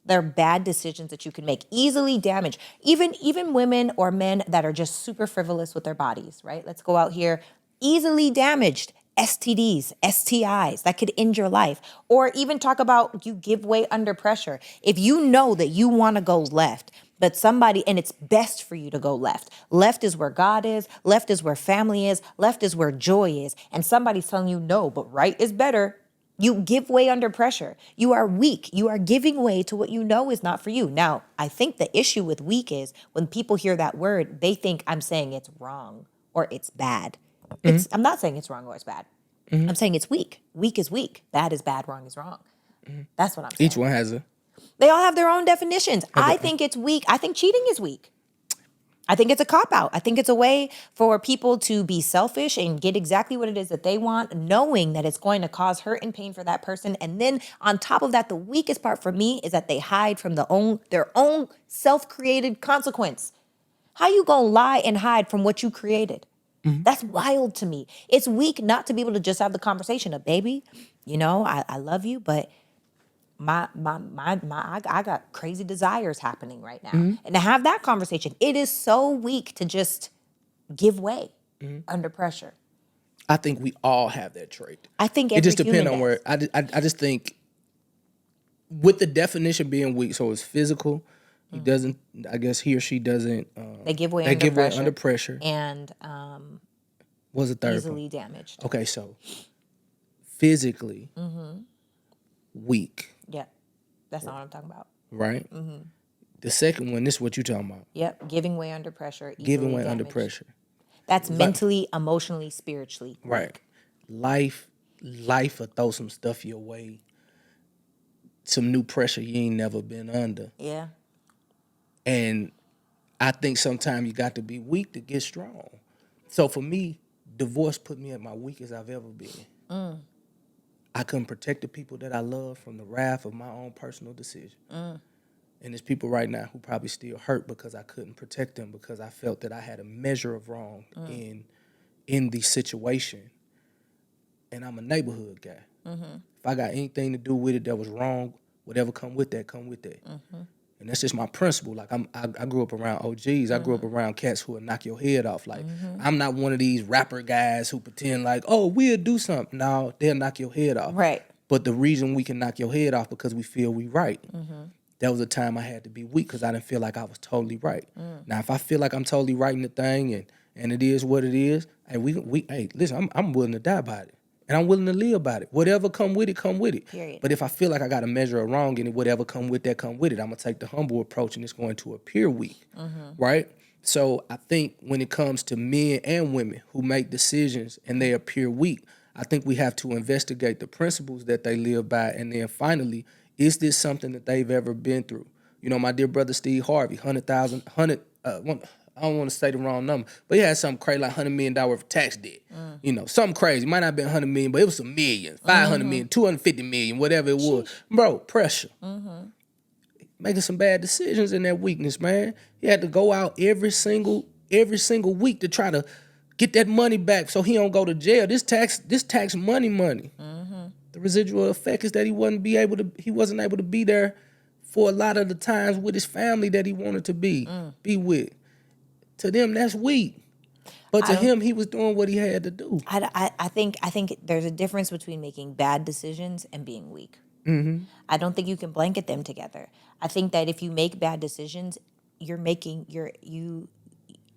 They're bad decisions that you can make, easily damaged. Even women or men that are just super frivolous with their bodies, right? Let's go out here. Easily damaged. STDs, STIs that could end your life. Or even talk about you give way under pressure. If you know that you want to go left, but somebody, and it's best for you to go left. Left is where God is. Left is where family is. Left is where joy is. And somebody's telling you no, but right is better. You give way under pressure. You are weak. You are giving way to what you know is not for you. Now, I think the issue with weak is when people hear that word, they think I'm saying it's wrong or it's bad. I'm not saying it's wrong or it's bad. I'm saying it's weak. Weak is weak. Bad is bad. Wrong is wrong. That's what I'm saying. Each one has a... They all have their own definitions. I think it's weak. I think cheating is weak. I think it's a cop-out. I think it's a way for people to be selfish and get exactly what it is that they want, knowing that it's going to cause hurt and pain for that person. And then on top of that, the weakest part for me is that they hide from their own self-created consequence. How you gonna lie and hide from what you created? That's wild to me. It's weak not to be able to just have the conversation of, baby, I love you, but I got crazy desires happening right now. And to have that conversation, it is so weak to just give way under pressure. I think we all have that trait. I think It every just depends human on where. I just think with the definition being weak, so it's physical. He doesn't. I guess he or she doesn't. They give way They under give way pressure. under pressure. And What's the third easily one? damaged. Okay, so physically weak, Yeah. That's not what I'm talking about. right? The second one, this is what you're talking about. Yep. Giving way under pressure. Easily Giving way under damaged. pressure. That's mentally, emotionally, spiritually. Right. Life will throw some stuff your way. Some new pressure you ain't never been under. Yeah. And I think sometimes you got to be weak to get strong. So for me, divorce put me at my weakest I've ever been. I couldn't protect the people that I love from the wrath of my own personal decision. And there's people right now who probably still hurt because I couldn't protect them because I felt that I had a measure of wrong in the situation. And I'm a neighborhood guy. If I got anything to do with it that was wrong, whatever come with that, come with that. And that's just my principle. Like I grew up around OGs. I grew up around cats who would knock your head off. Like I'm not one of these rapper guys who pretend like, oh, we'll do something. No, they'll knock your head off. Right. But the reason we can knock your head off because we feel we right. That was a time I had to be weak because I didn't feel like I was totally right. Now, if I feel like I'm totally right in the thing and it is what it is, hey, hey, listen, I'm willing to die by it. And I'm willing to live by it. Whatever come with it, come with it. Period. But if I feel like I got a measure of wrong in it, whatever come with that, come with it. I'm going to take the humble approach and it's going to appear weak, right? So I think when it comes to men and women who make decisions and they appear weak, I think we have to investigate the principles that they live by. And then finally, is this something that they've ever been through? You know, my dear brother Steve Harvey, I don't want to say the wrong number, but he had something crazy like $100 million worth of tax debt. You know, something crazy. Might not have been 100 million, but it was some millions, 500 million, 250 million, whatever it was. Bro, pressure. Making some bad decisions in that weakness, man. He had to go out every single week to try to get that money back so he don't go to jail. This tax money. The residual effect is that he wasn't able to be there for a lot of the times with his family that he wanted to be with. To them, that's weak. But to him, he was doing what he had to do. I think there's a difference between making bad decisions and being weak. I don't think you can blanket them together. I think that if you make bad decisions,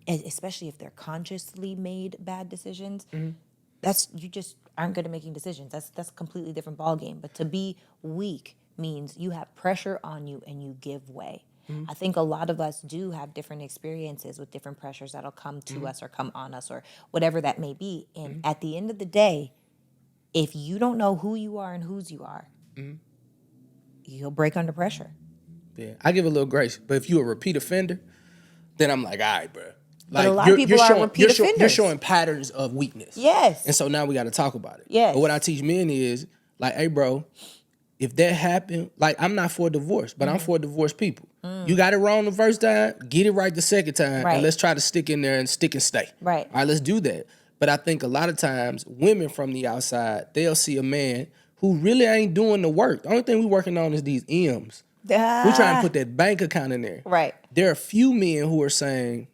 especially if they're consciously made bad decisions, you just aren't good at making decisions. That's a completely different ballgame. But to be weak means you have pressure on you and you give way. I think a lot of us do have different experiences with different pressures that'll come to us or come on us or whatever that may be. And at the end of the day, if you don't know who you are and whose you are, you'll break under pressure. Yeah, I give a little grace. But if you're a repeat offender, then I'm like, all right, bro. But a lot of people are repeat offenders. You're showing patterns of weakness. Yes. And so now we got to talk about it. Yes. But what I teach men is, like, hey, bro, if that happened, like, I'm not for divorce, but I'm for divorced people. You got it wrong the first time, get it right the second time, Right. and let's try to stick in there and stick and stay. Right. All right, let's do that. But I think a lot of times, women from the outside, they'll see a man who really ain't doing the work. The only thing we working on is these M's. We're trying to put that bank account in there. Right. There are a few men who are saying,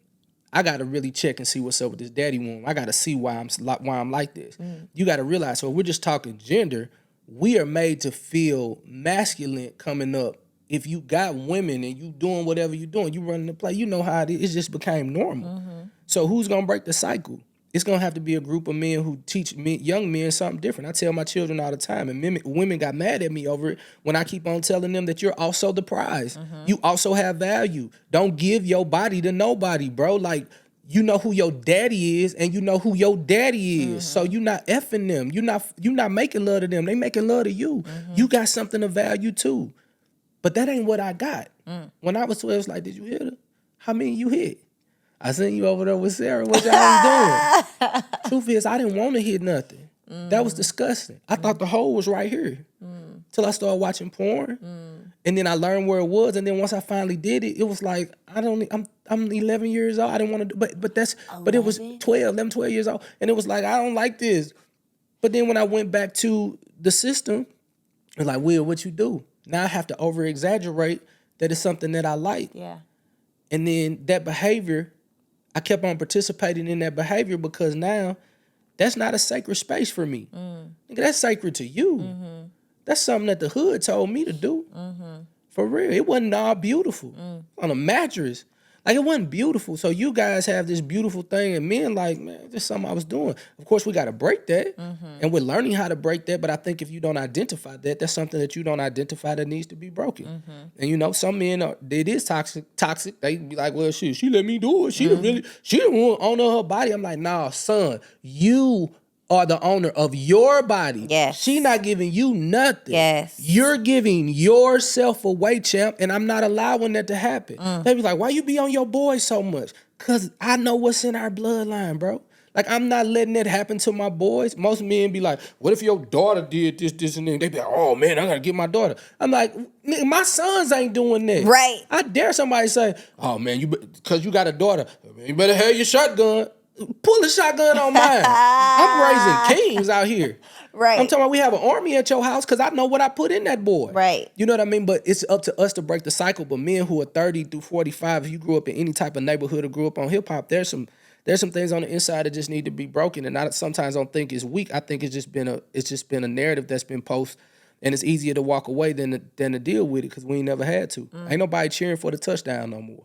I got to really check and see what's up with this daddy wound. I got to see why I'm like this. You got to realize, so if we're just talking gender, we are made to feel masculine coming up. If you got women and you doing whatever you're doing, you running the play, you know how it is. It just became normal. So who's going to break the cycle? It's going to have to be a group of men who teach young men something different. I tell my children all the time, and women got mad at me over it when I keep on telling them that you're also the prize. You also have value. Don't give your body to nobody, bro. Like, you know who your daddy is and you know who your daddy is. So you're not effing them. You're not making love to them. They making love to you. You got something of value too. But that ain't what I got. When I was 12, it was like, did you hit her? How many you hit? I seen you over there with Sarah. What y'all was doing? Truth is, I didn't want to hit nothing. That was disgusting. I thought the hole was right here. Till I started watching porn. And then I learned where it was. And then once I finally did it, it was like, I'm 11 years old. I didn't want to do, but it was 11, 12 years old. And it was like, I don't like this. But then when I went back to the system, it was like, Will, what you do? Now I have to over exaggerate that it's something that I like. Yeah. And then that behavior, I kept on participating in that behavior because now that's not a sacred space for me. Nigga, that's sacred to you. That's something that the hood told me to do. For real. It wasn't all beautiful. On a mattress. Like, it wasn't beautiful. So you guys have this beautiful thing, and men like, man, this is something I was doing. Of course, we got to break that. And we're learning how to break that, but I think if you don't identify that, that's something that you don't identify that needs to be broken. And you know, some men, it is toxic. They be like, well, she let me do it. She didn't want to own her body. I'm like, nah, son, you are the owner of your body. Yes. She not giving you nothing. Yes. You're giving yourself away, champ, and I'm not allowing that to happen. They be like, why you be on your boy so much? Because I know what's in our bloodline, bro. Like, I'm not letting that happen to my boys. Most men be like, what if your daughter did this, and then they be like, oh, man, I got to get my daughter. I'm like, nigga, my sons ain't doing that. Right. I dare somebody say, oh, man, because you got a daughter, you better have your shotgun. Pull a shotgun on mine. I'm raising kings out here. Right. I'm talking about we have an army at your house because I know what I put in that boy. Right. You know what I mean? But it's up to us to break the cycle. But men who are 30 through 45, if you grew up in any type of neighborhood or grew up on hip hop, there's some things on the inside that just need to be broken. And I sometimes don't think it's weak. I think it's just been a narrative that's been posted. And it's easier to walk away than to deal with it because we ain't never had to. Ain't nobody cheering for the touchdown no more.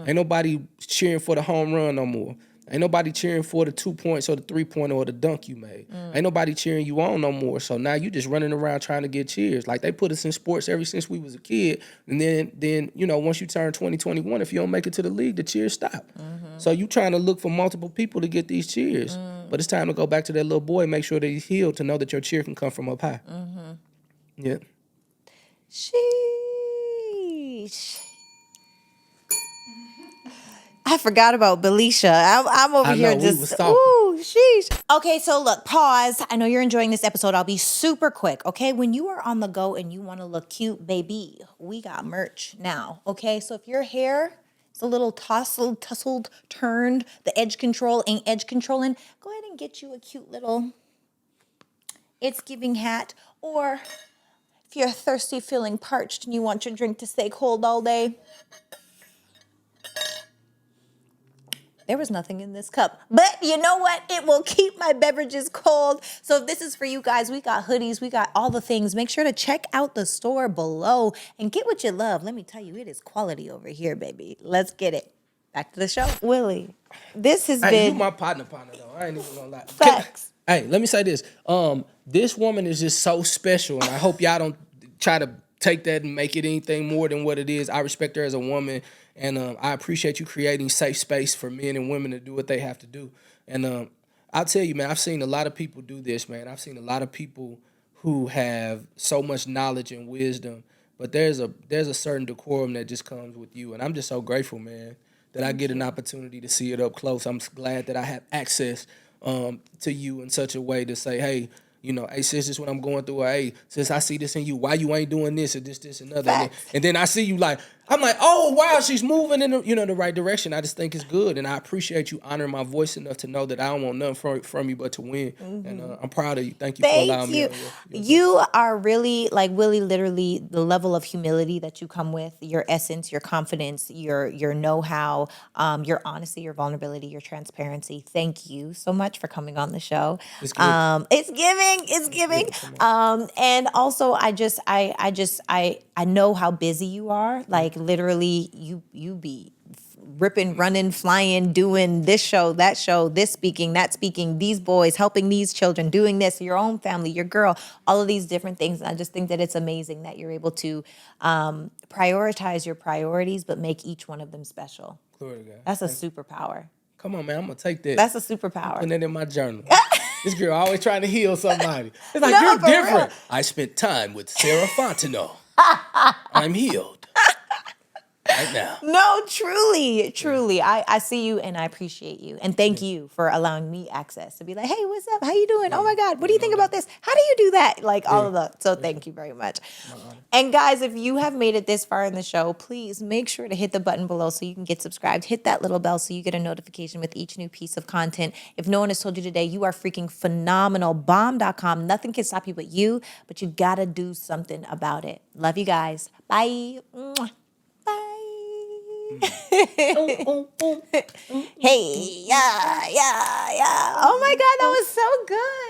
Ain't nobody cheering for the home run no more. Ain't nobody cheering for the 2 points or the 3-pointer or the dunk you made. Ain't nobody cheering you on no more. So now you just running around trying to get cheers. Like, they put us in sports ever since we was a kid. And then you know, once you turn 20, 21, if you don't make it to the league, the cheers stop. So you trying to look for multiple people to get these cheers. But it's time to go back to that little boy, make sure that he's healed to know that your cheer can come from up high. Yeah. Sheesh. I forgot about BELLicia. I'm over here just, ooh, sheesh. Okay, so look, pause. I know you're enjoying this episode. I'll be super quick, okay? When you are on the go and you want to look cute, baby, we got merch now, okay? So if your hair is a little tussled, turned, the edge control ain't edge controlling, go ahead and get you a cute little It's Giving hat. Or if you're thirsty, feeling parched, and you want your drink to stay cold all day, there was nothing in this cup. But you know what? It will keep my beverages cold. So if this is for you guys, we got hoodies, we got all the things. Make sure to check out the store below and get what you love. Let me tell you, it is quality over here, baby. Let's get it. Back to the show. Willie, this has been... You my partner though. I ain't even gonna lie. Facts. Hey, let me say this. This woman is just so special, and I hope y'all don't try to take that and make it anything more than what it is. I respect her as a woman, and I appreciate you creating safe space for men and women to do what they have to do. And I'll tell you, man, I've seen a lot of people do this, man. I've seen a lot of people who have so much knowledge and wisdom, but there's a certain decorum that just comes with you, and I'm just so grateful, man, that I get an opportunity to see it up close. I'm glad that I have access to you in such a way to say, hey, you know, hey, sis, this is what I'm going through. Or, hey, sis, I see this in you. Why you ain't doing this or this, another? And then I see you like, I'm like, oh, wow, she's moving in the right direction. I just think it's good. And I appreciate you honoring my voice enough to know that I don't want nothing from you but to win. And I'm proud of you. Thank you for allowing me. You are really, like, Willie, literally the level of humility that you come with, your essence, your confidence, your know-how, your honesty, your vulnerability, your transparency. Thank you so much for coming on the show. It's good. It's giving. And also I know how busy you are. Like, literally, you be ripping, running, flying, doing this show, that show, this speaking, that speaking, these boys, helping these children, doing this, your own family, your girl, all of these different things. And I just think that it's amazing that you're able to prioritize your priorities, but make each one of them special. Glory to God. That's a superpower. Come on, man, I'm going to take that. That's a superpower. Put that in my journal. This girl always trying to heal somebody. It's like, No, you're for different. real. I spent time with Sarah Fontenot. I'm healed. Right now. No, truly. I see you and I appreciate you. And thank you for allowing me access to be like, hey, what's up? How you doing? Oh my God, what do you think about this? How do you do that? Like all of that. So thank you very much. And guys, if you have made it this far in the show, please make sure to hit the button below so you can get subscribed. Hit that little bell so you get a notification with each new piece of content. If no one has told you today, you are freaking phenomenal. Bomb.com. Nothing can stop you but you, but you gotta do something about it. Love you guys. Bye. Mwah. Bye. Hey, yeah. Oh my God, that was so good.